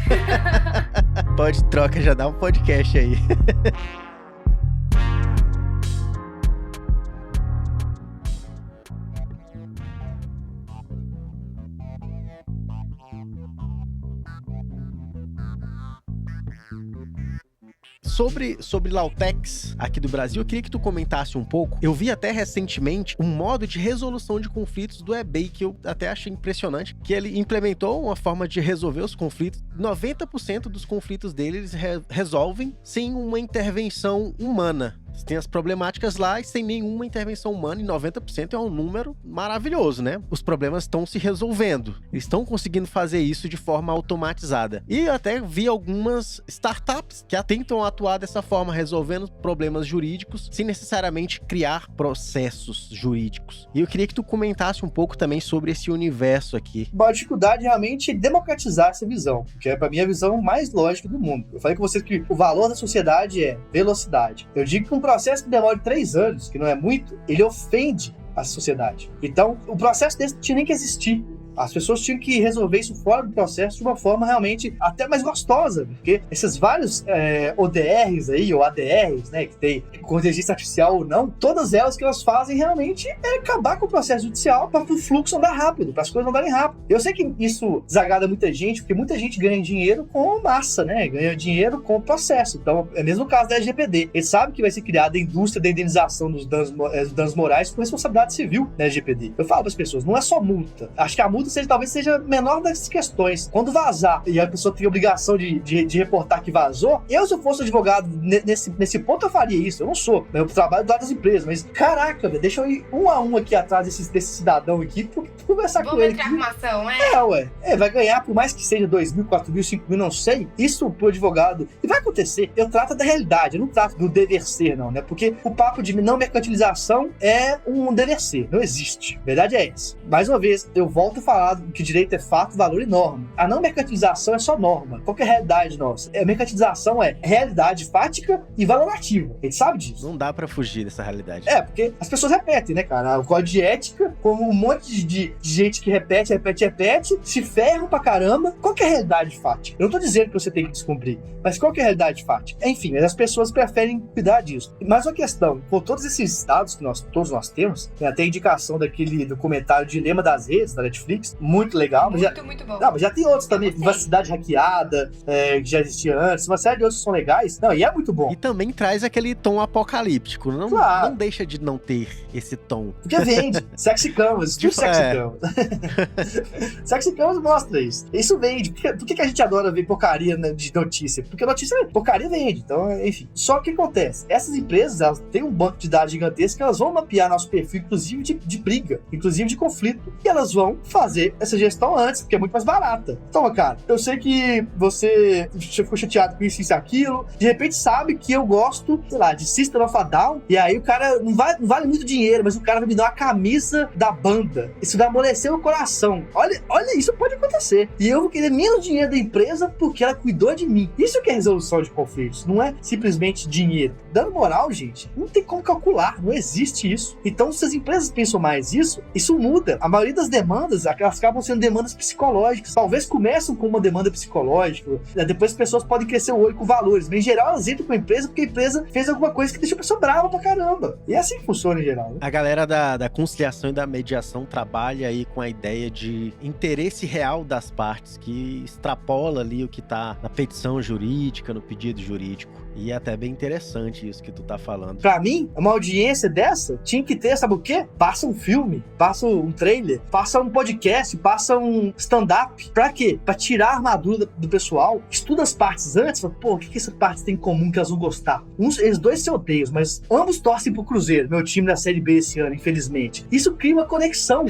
Pode Troca, já dá um podcast aí. Sobre Lautex aqui do Brasil, eu queria que tu comentasse um pouco. Eu vi até recentemente um modo de resolução de conflitos do eBay que eu até achei impressionante, que ele implementou uma forma de resolver os conflitos. 90% dos conflitos dele eles resolvem sem uma intervenção humana. Tem as problemáticas lá e sem nenhuma intervenção humana, e 90% é um número maravilhoso, né? Os problemas estão se resolvendo. Eles estão conseguindo fazer isso de forma automatizada. E eu até vi algumas startups que tentam atuar dessa forma, resolvendo problemas jurídicos sem necessariamente criar processos jurídicos. E eu queria que tu comentasse um pouco também sobre esse universo aqui. A dificuldade realmente é democratizar essa visão, que é, para mim, a visão mais lógica do mundo. Eu falei com vocês que o valor da sociedade é velocidade. Eu digo que um processo que demora 3 anos, que não é muito, ele ofende a sociedade. Então, o processo desse tinha nem que existir. As pessoas tinham que resolver isso fora do processo de uma forma realmente até mais gostosa, porque esses vários ODRs aí, ou ADRs, né, que tem com inteligência artificial ou não, todas elas que elas fazem realmente é acabar com o processo judicial para o fluxo andar rápido, para as coisas andarem rápido. Eu sei que isso desagrada muita gente, porque muita gente ganha dinheiro com massa, né, ganha dinheiro com o processo. Então, é mesmo o caso da LGPD. Ele sabe que vai ser criada a indústria da indenização dos danos morais com responsabilidade civil na LGPD. Eu falo para as pessoas, não é só multa. Acho que a multa talvez seja menor das questões. Quando vazar e a pessoa tem a obrigação de reportar que vazou, se eu fosse advogado nesse ponto, eu faria isso. Eu não sou. Eu trabalho do lado das empresas, mas caraca, velho, deixa eu ir um a um aqui atrás desse cidadão aqui pra conversar com ele. Vamos entrar com uma ação, vai ganhar, por mais que seja 2 mil, 4 mil, 5 mil, não sei. Isso pro advogado. E vai acontecer. Eu trato da realidade, eu não trato do dever ser, não, né? Porque o papo de não mercantilização é um dever ser. Não existe. A verdade é essa. Mais uma vez, eu volto a falar que direito é fato, valor e norma. A não mercantilização é só norma. Qual que é a realidade nossa? A mercantilização é realidade fática e valorativa. A gente sabe disso. Não dá pra fugir dessa realidade. Porque as pessoas repetem, né, cara? O código de ética, como um monte de gente que repete, se ferram pra caramba. Qual que é a realidade fática? Eu não tô dizendo que você tem que descumprir, mas qual que é a realidade fática? Enfim, as pessoas preferem cuidar disso. Mas uma questão, com todos esses dados que todos nós temos, tem até a indicação daquele documentário Dilema das Redes, da Netflix, muito legal. Muito bom. Não, mas já tem outros também, Privacidade Hackeada, que já existia antes, uma série de outros que são legais. Não, e é muito bom. E também traz aquele tom apocalíptico, não deixa de não ter esse tom. Porque vende. Sexy Canvas, Sexy Canvas. Sexy Canvas mostra isso. Isso vende. Por que a gente adora ver porcaria de notícia? Porque porcaria vende. Então, enfim. Só que o que acontece? Essas empresas, elas têm um banco de dados gigantesco que elas vão mapear nosso perfil, inclusive de briga, inclusive de conflito. E elas vão fazer essa gestão antes, porque é muito mais barata. Então, cara, eu sei que você ficou chateado com isso e aquilo, de repente sabe que eu gosto, sei lá, de System of a Down, e aí o cara não vale muito dinheiro, mas o cara vai me dar uma camisa da banda. Isso vai amolecer o coração. Olha, isso pode acontecer. E eu vou querer menos dinheiro da empresa porque ela cuidou de mim. Isso que é resolução de conflitos, não é simplesmente dinheiro. Dano moral, gente, não tem como calcular, não existe isso. Então, se as empresas pensam mais isso muda. A maioria das demandas, elas acabam sendo demandas psicológicas. Talvez começam com uma demanda psicológica, depois as pessoas podem crescer o olho com valores, mas em geral elas entram com a empresa porque a empresa fez alguma coisa que deixa a pessoa brava pra caramba. E é assim que funciona em geral, né? A galera da conciliação e da mediação trabalha aí com a ideia de interesse real das partes, que extrapola ali o que tá na petição jurídica, no pedido jurídico. E é até bem interessante isso que tu tá falando. Pra mim, uma audiência dessa tinha que ter, sabe o quê? Passa um filme, passa um trailer, passa um podcast, passa um stand-up. Pra quê? Pra tirar a armadura do pessoal, estuda as partes antes, fala, pô, o que essas partes têm em comum que elas vão gostar? Eles dois se odeiam, mas ambos torcem pro Cruzeiro, meu time da Série B esse ano, infelizmente. Isso cria uma conexão.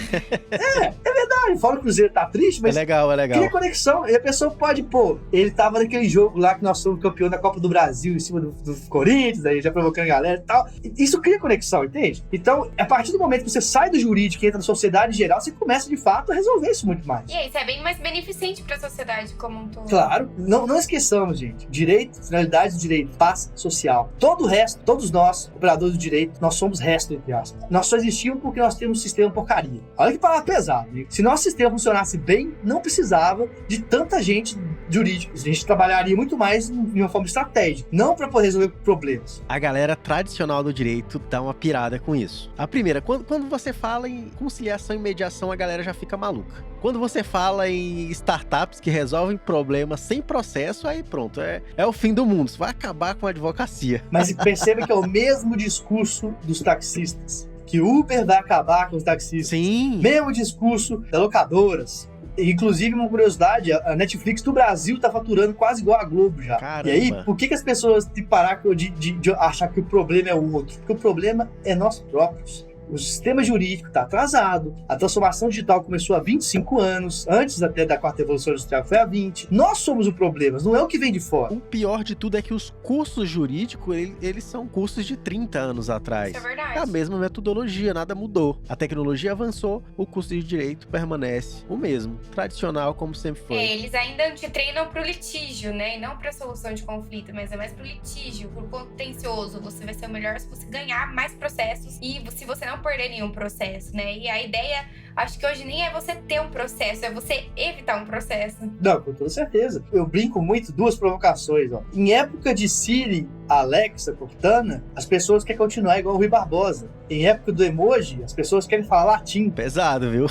É verdade, fora o Cruzeiro tá triste, mas é legal. cria conexão. E a pessoa pode, pô, ele tava naquele jogo lá que nós somos campeão da Copa do Brasil em cima do Corinthians, aí já provocando a galera e tal. Isso cria conexão, entende? Então, a partir do momento que você sai do jurídico e entra na sociedade em geral, você começa de fato a resolver isso muito mais. E isso é bem mais beneficente pra sociedade como um todo. Claro, não esqueçamos, gente. Direito, finalidade do direito, paz social. Todo o resto, todos nós, operadores do direito, nós somos resto, entre aspas. Nós só existimos porque nós temos um sistema porcaria. Olha que palavra pesada, né? Se nosso sistema funcionasse bem, não precisava de tanta gente jurídica. A gente trabalharia muito mais de uma forma estratégica, não para poder resolver problemas. A galera tradicional do direito dá uma pirada com isso. A primeira, quando você fala em conciliação e mediação, a galera já fica maluca. Quando você fala em startups que resolvem problemas sem processo, aí pronto, é o fim do mundo. Você vai acabar com a advocacia. Mas perceba que é o mesmo discurso dos taxistas. Que Uber vai acabar com os taxistas. Sim. Mesmo discurso das locadoras. Inclusive, uma curiosidade, a Netflix do Brasil tá faturando quase igual a Globo já. Caramba. E aí, por que as pessoas têm que parar de achar que o problema é o outro? Porque o problema é nós próprios. O sistema jurídico está atrasado, a transformação digital começou há 25 anos, antes até da quarta revolução industrial foi há 20. Nós somos o problema, não é o que vem de fora. O pior de tudo é que os cursos jurídicos, eles são cursos de 30 anos atrás. Isso é verdade. É a mesma metodologia, nada mudou. A tecnologia avançou, o curso de direito permanece o mesmo, tradicional como sempre foi. Eles ainda te treinam pro litígio, né? E não pra solução de conflito, mas é mais pro litígio, pro contencioso. Você vai ser o melhor se você ganhar mais processos e se você não perder nenhum processo, né? E a ideia, acho que hoje nem é você ter um processo, é você evitar um processo. Não, com toda certeza. Eu brinco muito, duas provocações, ó. Em época de Siri, Alexa, Cortana, as pessoas querem continuar igual o Rui Barbosa. Em época do emoji, as pessoas querem falar latim. Pesado, viu?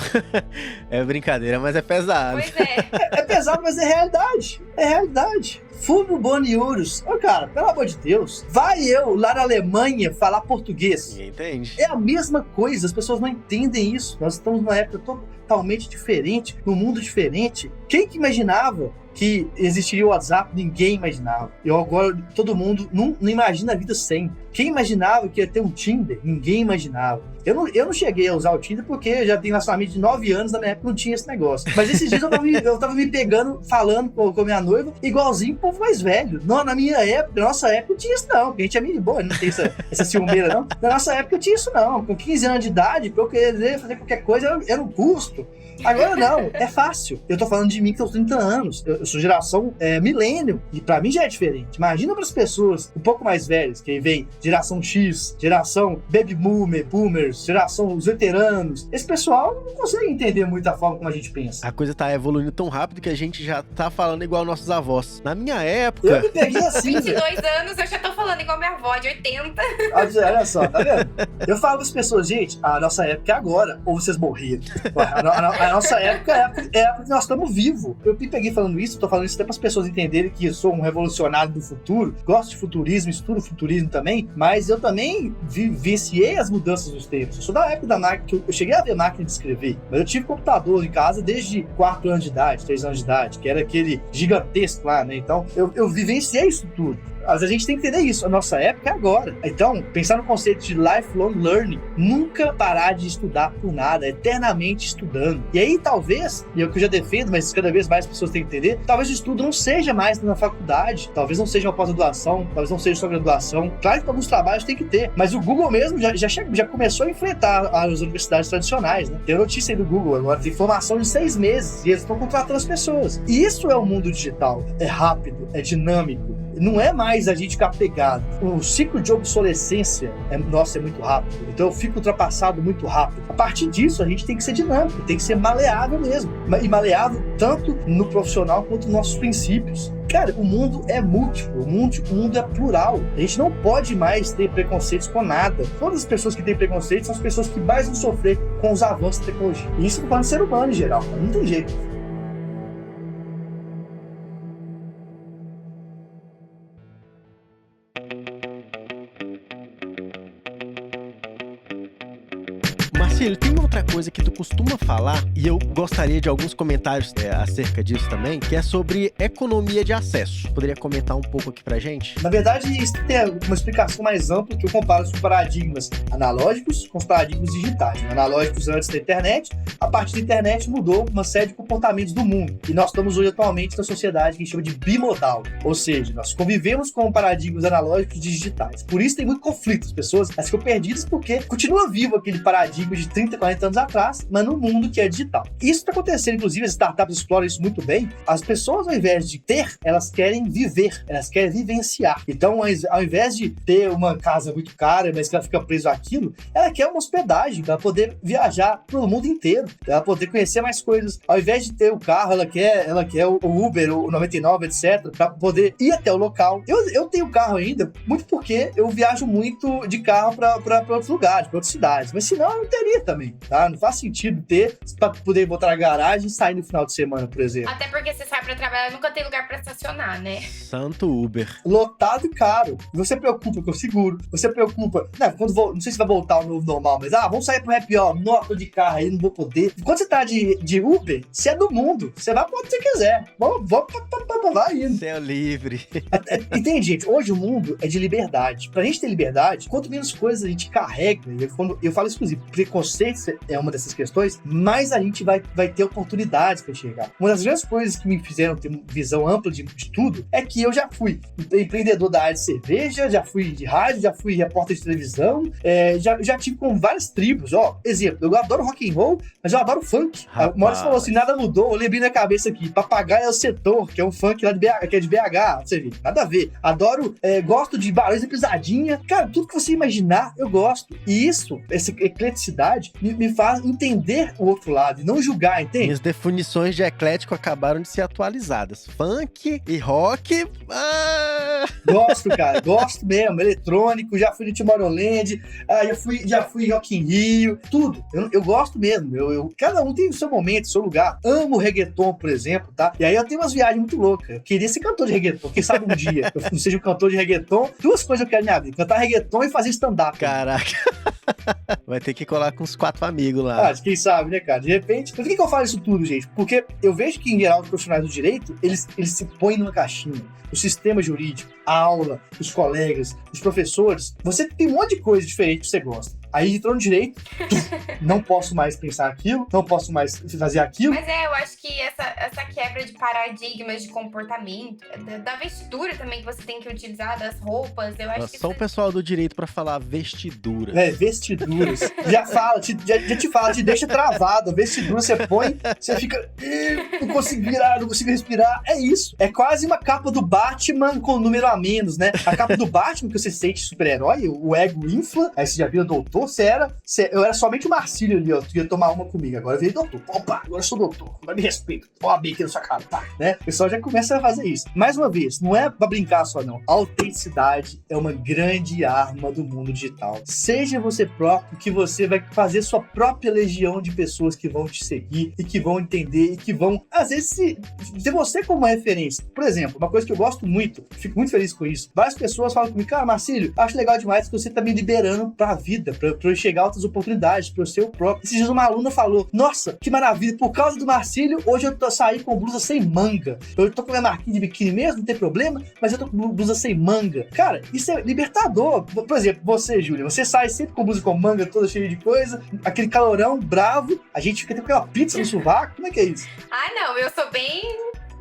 É brincadeira, mas é pesado. Pois é. É pesado, mas é realidade. É realidade. Fulvio Boniurus. Ô, cara, pelo amor de Deus. Vai eu, lá na Alemanha, falar português. Ninguém entende. É a mesma coisa, as pessoas não entendem isso. Nós estamos numa época totalmente diferente, num mundo diferente. Quem que imaginava que existiria o WhatsApp? Ninguém imaginava. E agora todo mundo não imagina a vida sem. Quem imaginava que ia ter um Tinder? Ninguém imaginava. Eu não cheguei a usar o Tinder porque já tenho relacionamento de 9 anos, na minha época não tinha esse negócio. Mas esses dias eu tava me pegando, falando com a minha noiva, igualzinho o povo mais velho. Não, na minha época, na nossa época não tinha isso não, porque a gente é meio de boa, não tem essa ciumeira não. Na nossa época não tinha isso não. Com 15 anos de idade, pra eu querer fazer qualquer coisa, era um custo. Agora não, é fácil. Eu tô falando de mim que tenho 30 anos. Eu sou geração milênio. E pra mim já é diferente. Imagina pras pessoas um pouco mais velhas, que aí vem geração X, geração Baby Boomers, geração os veteranos. Esse pessoal não consegue entender muito a forma como a gente pensa. A coisa tá evoluindo tão rápido que a gente já tá falando igual nossos avós. Na minha época... Eu me peguei assim, 22 anos, eu já tô falando igual minha avó, de 80. Olha só, tá vendo? Eu falo pras pessoas, gente, a nossa época é agora, ou vocês morreram. A nossa época é a época que nós estamos vivos. Eu me peguei falando isso, tô falando isso até para as pessoas entenderem que eu sou um revolucionário do futuro, gosto de futurismo, estudo futurismo também, mas eu também vivenciei as mudanças dos tempos. Eu sou da época da máquina, eu cheguei a ver máquina de escrever, mas eu tive computador em casa desde 4 anos de idade, 3 anos de idade, que era aquele gigantesco lá, né? Então, eu vivenciei isso tudo. Mas a gente tem que entender isso. A nossa época é agora. Então, pensar no conceito de lifelong learning, nunca parar de estudar por nada, eternamente estudando. E aí, talvez, e é o que eu já defendo, mas cada vez mais pessoas têm que entender, talvez o estudo não seja mais na faculdade, talvez não seja uma pós-graduação, talvez não seja só graduação. Claro que alguns trabalhos tem que ter, mas o Google mesmo já começou a enfrentar as universidades tradicionais, né? Tem notícia aí do Google agora, tem formação de 6 meses, e eles estão contratando as pessoas. E isso é o mundo digital. É rápido, é dinâmico. Não é mais a gente ficar pegado. O ciclo de obsolescência é muito rápido. Então eu fico ultrapassado muito rápido. A partir disso, a gente tem que ser dinâmico, tem que ser maleável mesmo. E maleável tanto no profissional quanto nos nossos princípios. Cara, o mundo é múltiplo, o mundo é plural. A gente não pode mais ter preconceitos com nada. Todas as pessoas que têm preconceitos são as pessoas que mais vão sofrer com os avanços da tecnologia. E isso é ser humano em geral, não tem jeito. coisa que tu costuma falar, e eu gostaria de alguns comentários acerca disso também, que é sobre economia de acesso. Poderia comentar um pouco aqui pra gente? Na verdade, isso tem uma explicação mais ampla que eu comparo os paradigmas analógicos com os paradigmas digitais. Analógicos antes da internet, a partir da internet mudou uma série de comportamentos do mundo. E nós estamos hoje atualmente na sociedade que a gente chama de bimodal, ou seja, nós convivemos com paradigmas analógicos e digitais. Por isso tem muito conflito. As pessoas ficam perdidas porque continua vivo aquele paradigma de 30, 40 anos atrás, mas no mundo que é digital. Isso está acontecendo, inclusive, as startups exploram isso muito bem. As pessoas, ao invés de ter, elas querem viver, elas querem vivenciar. Então, ao invés de ter uma casa muito cara, mas que ela fica presa àquilo, ela quer uma hospedagem para poder viajar pelo mundo inteiro, para poder conhecer mais coisas. Ao invés de ter o carro, ela quer o Uber, o 99, etc, para poder ir até o local. Eu tenho carro ainda, muito porque eu viajo muito de carro para outros lugares, para outras cidades. Mas senão eu não teria também, tá? Não faz sentido ter para poder botar na garagem e sair no final de semana, por exemplo. Até porque você sai pra trabalhar, nunca tem lugar pra estacionar, né? Santo Uber. Lotado e caro. Você preocupa com o seguro, você preocupa... Não sei se vai voltar ao novo normal, mas vamos sair pro happy hour, tô de carro aí, não vou poder. Quando você tá de Uber, você é do mundo. Você vai pra onde você quiser. Vai indo. Céu livre. Entende, gente? Hoje o mundo é de liberdade. Pra gente ter liberdade, quanto menos coisas a gente carrega, quando eu falo exclusivo, preconceito é uma dessas questões, mais a gente vai ter oportunidades pra enxergar. Uma das grandes coisas que me fizeram ter uma visão ampla de tudo é que eu já fui empreendedor da área de cerveja, já fui de rádio, já fui repórter de televisão, já tive com várias tribos. Exemplo, eu adoro rock and roll, mas eu adoro funk. Rapaz. O Maurício falou assim, nada mudou, eu lembrei na cabeça aqui, Papagaio é o Setor, que é um funk lá que é de BH, você vê, nada a ver. Adoro, gosto de Barões da Pisadinha, cara, tudo que você imaginar, eu gosto. E isso, essa ecleticidade, me faz entender o outro lado e não julgar, entende? Minhas definições de eclético acabaram de ser atualizadas. Funk e rock... Gosto, cara, gosto mesmo. Eletrônico, já fui no Tomorrowland, já fui Rock in Rio, tudo. Eu gosto mesmo. Cada um tem o seu momento, o seu lugar. Amo reggaeton, por exemplo, tá? E aí eu tenho umas viagens muito loucas. Eu queria ser cantor de reggaeton, quem sabe um dia eu não seja um cantor de reggaeton. Duas coisas eu quero na minha vida: cantar reggaeton e fazer stand-up. Caraca. Vai ter que colar com os 4 amigos lá. Quem sabe, né, cara? De repente... Por que eu falo isso tudo, gente? Porque eu vejo que, em geral, os profissionais do direito, eles se põem numa caixinha. O sistema jurídico, a aula, os colegas, os professores. Você tem um monte de coisa diferente que você gosta. Aí entrou no direito, não posso mais pensar aquilo, não posso mais fazer aquilo. Mas eu acho que essa quebra de paradigmas de comportamento, da vestidura também que você tem que utilizar, das roupas, eu acho que... Só o pessoal do direito pra falar vestidura. Vestiduras. Já te fala, te deixa travado. A vestidura você põe, você fica... Não consigo virar, não consigo respirar. É isso. É quase uma capa do Batman com número a menos, né? A capa do Batman, que você sente super-herói, o ego infla, aí você já vira doutor. Eu era somente o Marcílio ali, ó. Tu ia tomar uma comigo. Agora eu virei doutor. Opa, agora eu sou doutor. Agora me respeita. Ó, bem aqui na sua cara, tá? Né? O pessoal já começa a fazer isso. Mais uma vez, não é pra brincar só, não. A autenticidade é uma grande arma do mundo digital. Seja você próprio, que você vai fazer sua própria legião de pessoas que vão te seguir e que vão entender e que vão, às vezes, ter você como referência. Por exemplo, uma coisa que eu gosto muito, fico muito feliz com isso. Várias pessoas falam comigo, cara, Marcílio, acho legal demais que você tá me liberando pra vida, pra eu chegar a outras oportunidades, pra eu ser o próprio. Esses dias uma aluna falou, nossa, que maravilha, por causa do Marcílio, hoje eu tô saindo com blusa sem manga. Eu tô com minha marquinha de biquíni mesmo, não tem problema, mas eu tô com blusa sem manga. Cara, isso é libertador. Por exemplo, você, Júlia, você sai sempre com blusa com manga toda cheia de coisa, aquele calorão bravo, a gente fica com aquela pizza no sovaco, como é que é isso? Não, eu sou bem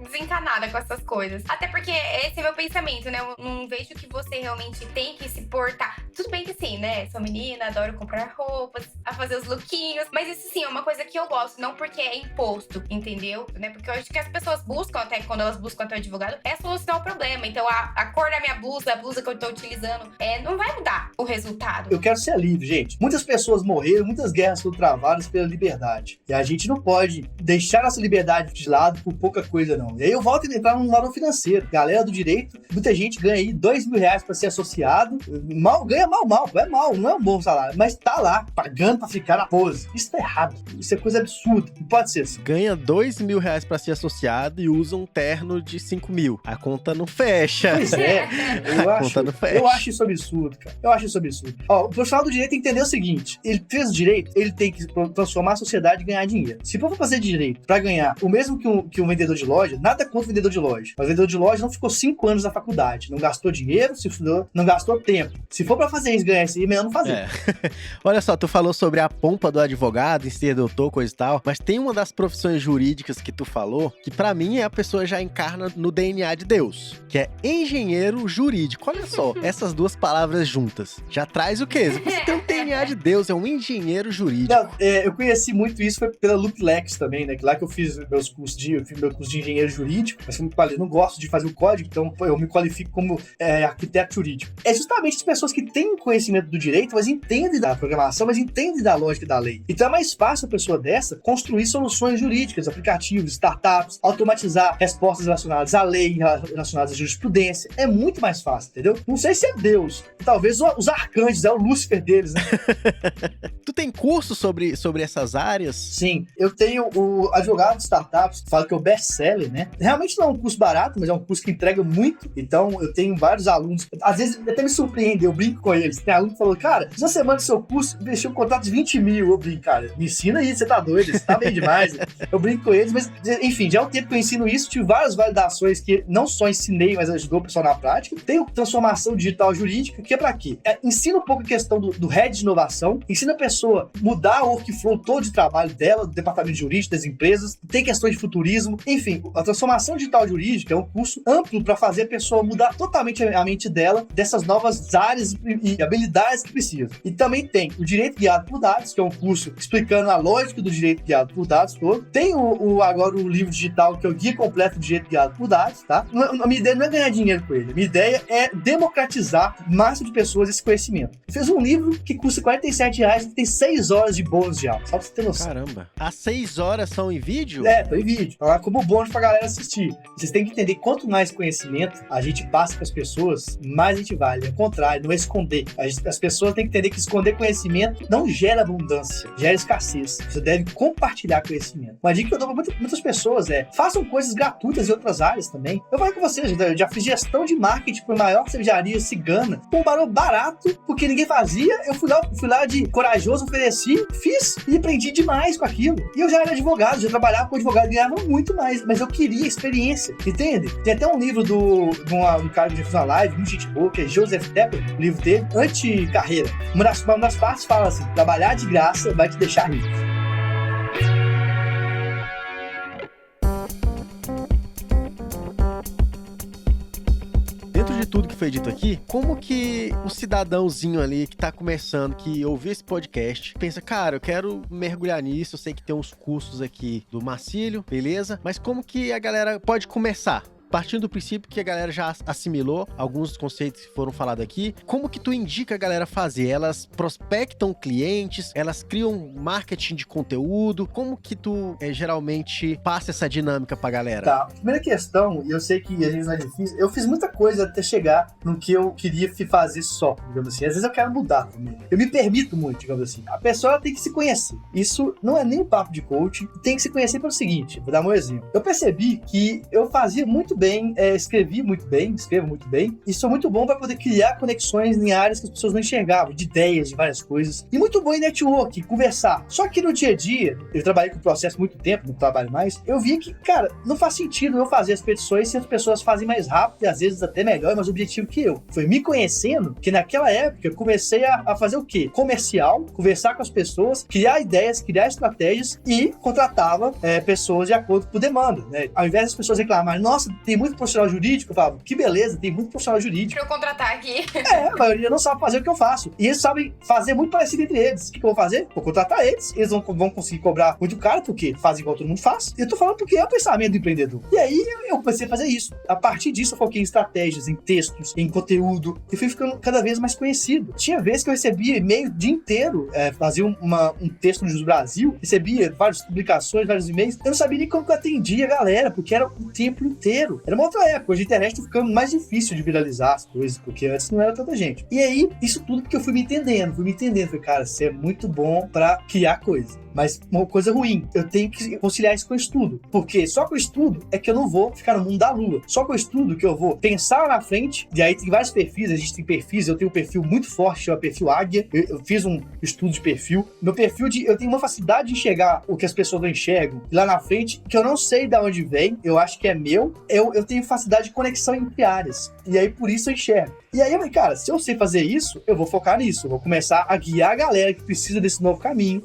desencanada com essas coisas. Até porque esse é meu pensamento, né? Eu não vejo que você realmente tem que se portar. Tudo bem que sim, né? Sou menina, adoro comprar roupas, a fazer os lookinhos. Mas isso sim é uma coisa que eu gosto, não porque é imposto, entendeu? Né? Porque eu acho que as pessoas buscam, até quando elas buscam até o advogado, é solucionar o problema. Então a cor da minha blusa, a blusa que eu tô utilizando, não vai mudar o resultado. Eu quero ser livre, gente. Muitas pessoas morreram, muitas guerras foram travadas pela liberdade. E a gente não pode deixar nossa liberdade de lado por pouca coisa, não. E aí eu volto a entrar no lado financeiro. Galera do direito, muita gente ganha aí R$2.000 pra ser associado. Ganha mal, não é um bom salário, mas tá lá, pagando pra ficar na pose. Isso tá errado. Isso é coisa absurda. Não pode ser assim. Ganha R$2.000 pra ser associado e usa um terno de 5.000. A conta não fecha. Pois é. Eu acho isso absurdo, cara. Eu acho isso absurdo. Ó, o profissional do direito tem que entender o seguinte. Ele fez direito, ele tem que transformar a sociedade e ganhar dinheiro. Se for fazer direito pra ganhar o mesmo que um vendedor de loja, nada contra o vendedor de loja. Mas o vendedor de loja não ficou 5 anos na faculdade. Não gastou dinheiro, não gastou tempo. Se for pra fazer isso, ganhar isso aí, melhor não fazer. Olha só, tu falou sobre a pompa do advogado, em ser doutor, coisa e tal, mas tem uma das profissões jurídicas que tu falou, que pra mim a pessoa já encarna no DNA de Deus, que é engenheiro jurídico. Olha só, essas duas palavras juntas. Já traz o quê? Você tem um DNA de Deus, é um engenheiro jurídico. Não, eu conheci muito isso, foi pela LoopLex também, né? Que lá que eu fiz meu curso de engenheiro jurídico, mas como eu falei, não gosto de fazer o código, então eu me qualifico como arquiteto jurídico. É justamente as pessoas que têm conhecimento do direito, mas entendem da programação, mas entendem da lógica da lei. Então é mais fácil a pessoa dessa construir soluções jurídicas, aplicativos, startups, automatizar respostas relacionadas à lei, relacionadas à jurisprudência. É muito mais fácil, entendeu? Não sei se é Deus, talvez os arcanjos, é o Lúcifer deles, né? Tu tem curso sobre essas áreas? Sim, eu tenho o Advogado de Startups, que fala que é o best-seller, né? Realmente não é um curso barato, mas é um curso que entrega muito. Então, eu tenho vários alunos. Às vezes, até me surpreende, eu brinco com eles. Tem aluno que falou, cara, na semana do seu curso, investiu um contrato de 20 mil. Eu brinco, cara, me ensina aí, você tá doido, você tá bem demais. Eu brinco com eles, mas, enfim, já há um tempo que eu ensino isso, tive várias validações que não só ensinei, mas ajudou o pessoal na prática. Tenho transformação digital jurídica, que é pra quê? Ensina um pouco a questão do head de inovação, ensina a pessoa mudar o workflow todo de trabalho dela, do departamento jurídico, das empresas, tem questões de futurismo, enfim, a transformação digital jurídica é um curso amplo para fazer a pessoa mudar totalmente a mente dela, dessas novas áreas e habilidades que precisa. E também tem o Direito Guiado por Dados, que é um curso explicando a lógica do Direito Guiado por Dados todo. Tem agora o livro digital, que é o Guia Completo do Direito Guiado por Dados, tá? A minha ideia não é ganhar dinheiro com ele, a minha ideia é democratizar o máximo de pessoas esse conhecimento. Eu fiz um livro que custa R$47 e tem 6 horas de bônus de aula, só pra você ter noção. Caramba, as 6 horas são em vídeo? Tô em vídeo, tá lá como bônus pra galera assistir. Vocês têm que entender, quanto mais conhecimento a gente passa pras pessoas, mais a gente vale. Ao contrário, não é esconder. As pessoas têm que entender que esconder conhecimento não gera abundância, gera escassez. Você deve compartilhar conhecimento. Uma dica que eu dou pra muitas pessoas é: façam coisas gratuitas em outras áreas também. Eu falei com vocês, eu já fiz gestão de marketing para a maior cervejaria cigana, com um valor barato, porque ninguém fazia. Eu fui lá de corajoso, ofereci, fiz e aprendi demais com aquilo. E eu já era advogado, já trabalhava com advogado, ganhava muito mais, mas eu queria experiência, entende? Tem até um livro do cara que já fez uma live, muito gente boa, que é Joseph Tepper, o livro dele, Anti-Carreira. Uma das partes fala assim: trabalhar de graça vai te deixar rico. Dentro de tudo que foi dito aqui, como que o cidadãozinho ali que tá começando, que ouviu esse podcast, pensa, cara, eu quero mergulhar nisso, eu sei que tem uns cursos aqui do Marcílio, beleza? Mas como que a galera pode começar? Partindo do princípio que a galera já assimilou alguns dos conceitos que foram falados aqui, como que tu indica a galera fazer? Elas prospectam clientes? Elas criam marketing de conteúdo? Como que tu geralmente passa essa dinâmica pra galera? Tá, primeira questão, e eu sei que às vezes não é difícil, eu fiz muita coisa até chegar no que eu queria fazer só, digamos assim. Às vezes eu quero mudar também. Eu me permito muito, digamos assim. A pessoa tem que se conhecer. Isso não é nem um papo de coaching, tem que se conhecer pelo seguinte, vou dar um exemplo. Eu percebi que eu fazia muito bem, escrevo muito bem, e sou muito bom para poder criar conexões em áreas que as pessoas não enxergavam, de ideias, de várias coisas, e muito bom em network, conversar. Só que no dia a dia, eu trabalhei com o processo muito tempo, não trabalho mais, eu vi que, cara, não faz sentido eu fazer as petições se as pessoas fazem mais rápido e às vezes até melhor, mais objetivo que eu. Foi me conhecendo que naquela época eu comecei a fazer o quê? Comercial, conversar com as pessoas, criar ideias, criar estratégias e contratava pessoas de acordo com demanda, né? Ao invés das pessoas reclamarem, nossa, tem tem muito profissional jurídico. Eu falava, que beleza, tem muito profissional jurídico. Pra eu contratar aqui. A maioria não sabe fazer o que eu faço. E eles sabem fazer muito parecido entre eles. O que eu vou fazer? Vou contratar eles. Eles vão conseguir cobrar muito caro, porque fazem igual todo mundo faz. Eu tô falando porque é o pensamento do empreendedor. E aí eu comecei a fazer isso. A partir disso, eu foquei em estratégias, em textos, em conteúdo. E fui ficando cada vez mais conhecido. Tinha vezes que eu recebia e-mail o dia inteiro, fazia um texto no Jus Brasil, recebia várias publicações, vários e-mails. Eu não sabia nem como que eu atendia a galera, porque era o tempo inteiro. Era uma outra época. Hoje a internet tá ficando mais difícil de viralizar as coisas, porque antes não era tanta gente. E aí, isso tudo porque eu fui me entendendo. Falei, cara, você é muito bom pra criar coisa. Mas uma coisa ruim, eu tenho que conciliar isso com o estudo. Porque só com o estudo é que eu não vou ficar no mundo da lua. Só com o estudo que eu vou pensar lá na frente. E aí tem vários perfis, a gente tem perfis. Eu tenho um perfil muito forte, chama perfil Águia. Eu fiz um estudo de perfil. Meu perfil, eu tenho uma facilidade de enxergar o que as pessoas não enxergam. E lá na frente, que eu não sei de onde vem, eu acho que é meu. Eu tenho facilidade de conexão entre áreas. E aí, por isso eu enxergo. E aí, eu falei, cara, se eu sei fazer isso, eu vou focar nisso. Eu vou começar a guiar a galera que precisa desse novo caminho,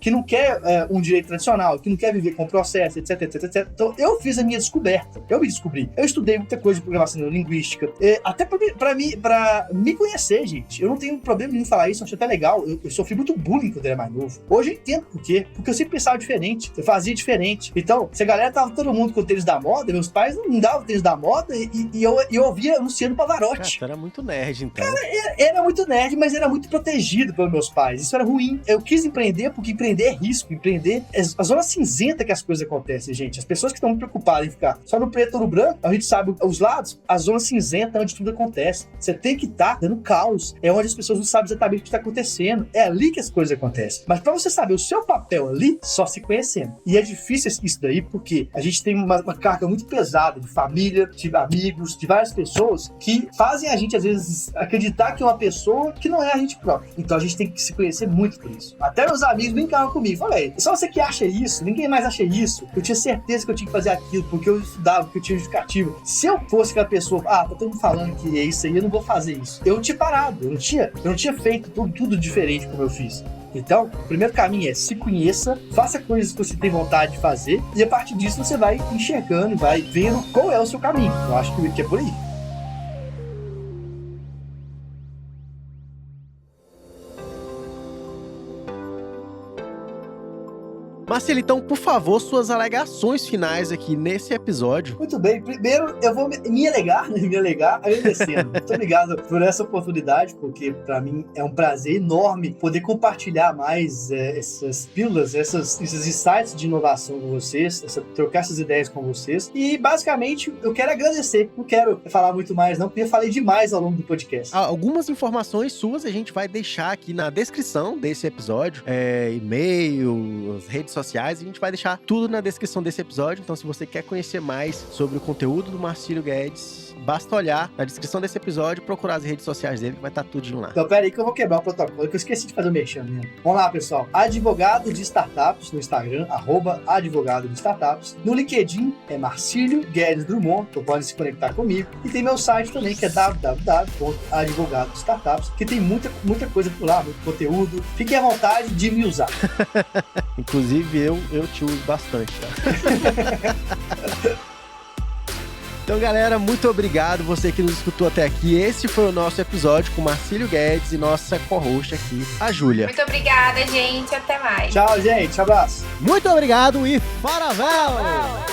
que não quer um direito tradicional, que não quer viver com processo, etc, etc, etc. Então, eu fiz a minha descoberta. Eu me descobri. Eu estudei muita coisa de programação neurolinguística. Até pra me conhecer, gente. Eu não tenho problema nenhum em falar isso, eu acho até legal. Eu sofri muito bullying quando eu era mais novo. Hoje eu entendo por quê. Porque eu sempre pensava diferente. Eu fazia diferente. Então, se a galera tava todo mundo com o tênis da moda, meus pais não davam o tênis da moda e eu ouvia Luciano Pavarotti. Cara, era muito nerd, então. Cara, era muito nerd, mas era muito protegido pelos meus pais. Isso era ruim. Eu quis empreender porque empreender é risco. Empreender é a zona cinzenta que as coisas acontecem, gente. As pessoas que estão preocupadas em ficar só no preto ou no branco, a gente sabe os lados, a zona cinzenta é onde tudo acontece. Você tem que estar dando caos. É onde as pessoas não sabem exatamente o que está acontecendo. É ali que as coisas acontecem. Mas pra você saber o seu papel ali, só se conhecendo. E é difícil isso daí porque a gente tem uma carga muito pesada de família, de amigos, de várias pessoas que fazem a gente, às vezes, acreditar que é uma pessoa que não é a gente própria. Então a gente tem que se conhecer muito por isso. Até meus amigos brincavam comigo. Falei, só você que acha isso, ninguém mais acha isso. Eu tinha certeza que eu tinha que fazer aquilo, porque eu estudava, porque eu tinha justificativo. Se eu fosse aquela pessoa, tá todo mundo falando que é isso aí, eu não vou fazer isso. Eu tinha parado, eu não tinha feito tudo diferente como eu fiz. Então, o primeiro caminho é se conheça, faça coisas que você tem vontade de fazer, e a partir disso você vai enxergando, vai vendo qual é o seu caminho. Eu acho que é por aí. Marcelo, então, por favor, suas alegações finais aqui nesse episódio. Muito bem. Primeiro, eu vou me alegar agradecendo. Muito obrigado por essa oportunidade, porque para mim é um prazer enorme poder compartilhar mais essas pílulas, esses insights de inovação com vocês, trocar essas ideias com vocês. E, basicamente, eu quero agradecer. Não quero falar muito mais, não, porque eu falei demais ao longo do podcast. Algumas informações suas a gente vai deixar aqui na descrição desse episódio. E-mail, as redes sociais, a gente vai deixar tudo na descrição desse episódio. Então, se você quer conhecer mais sobre o conteúdo do Marcílio Guedes, basta olhar na descrição desse episódio e procurar as redes sociais dele, que vai estar tudinho lá. Então, pera aí que eu vou quebrar o protocolo, que eu esqueci de fazer o merchan mesmo. Vamos lá, pessoal. Advogado de Startups no Instagram, @advogado de Startups. No LinkedIn é Marcílio Guedes Drummond, então pode se conectar comigo. E tem meu site também, que é www.advogadostartups, que tem muita coisa por lá, muito conteúdo. Fiquem à vontade de me usar. Inclusive, eu te uso bastante, tá? Então, galera, muito obrigado você que nos escutou até aqui. Esse foi o nosso episódio com Marcílio Guedes e nossa co-host aqui, a Júlia. Muito obrigada, gente. Até mais. Tchau, gente. Abraço. Muito obrigado e faravel!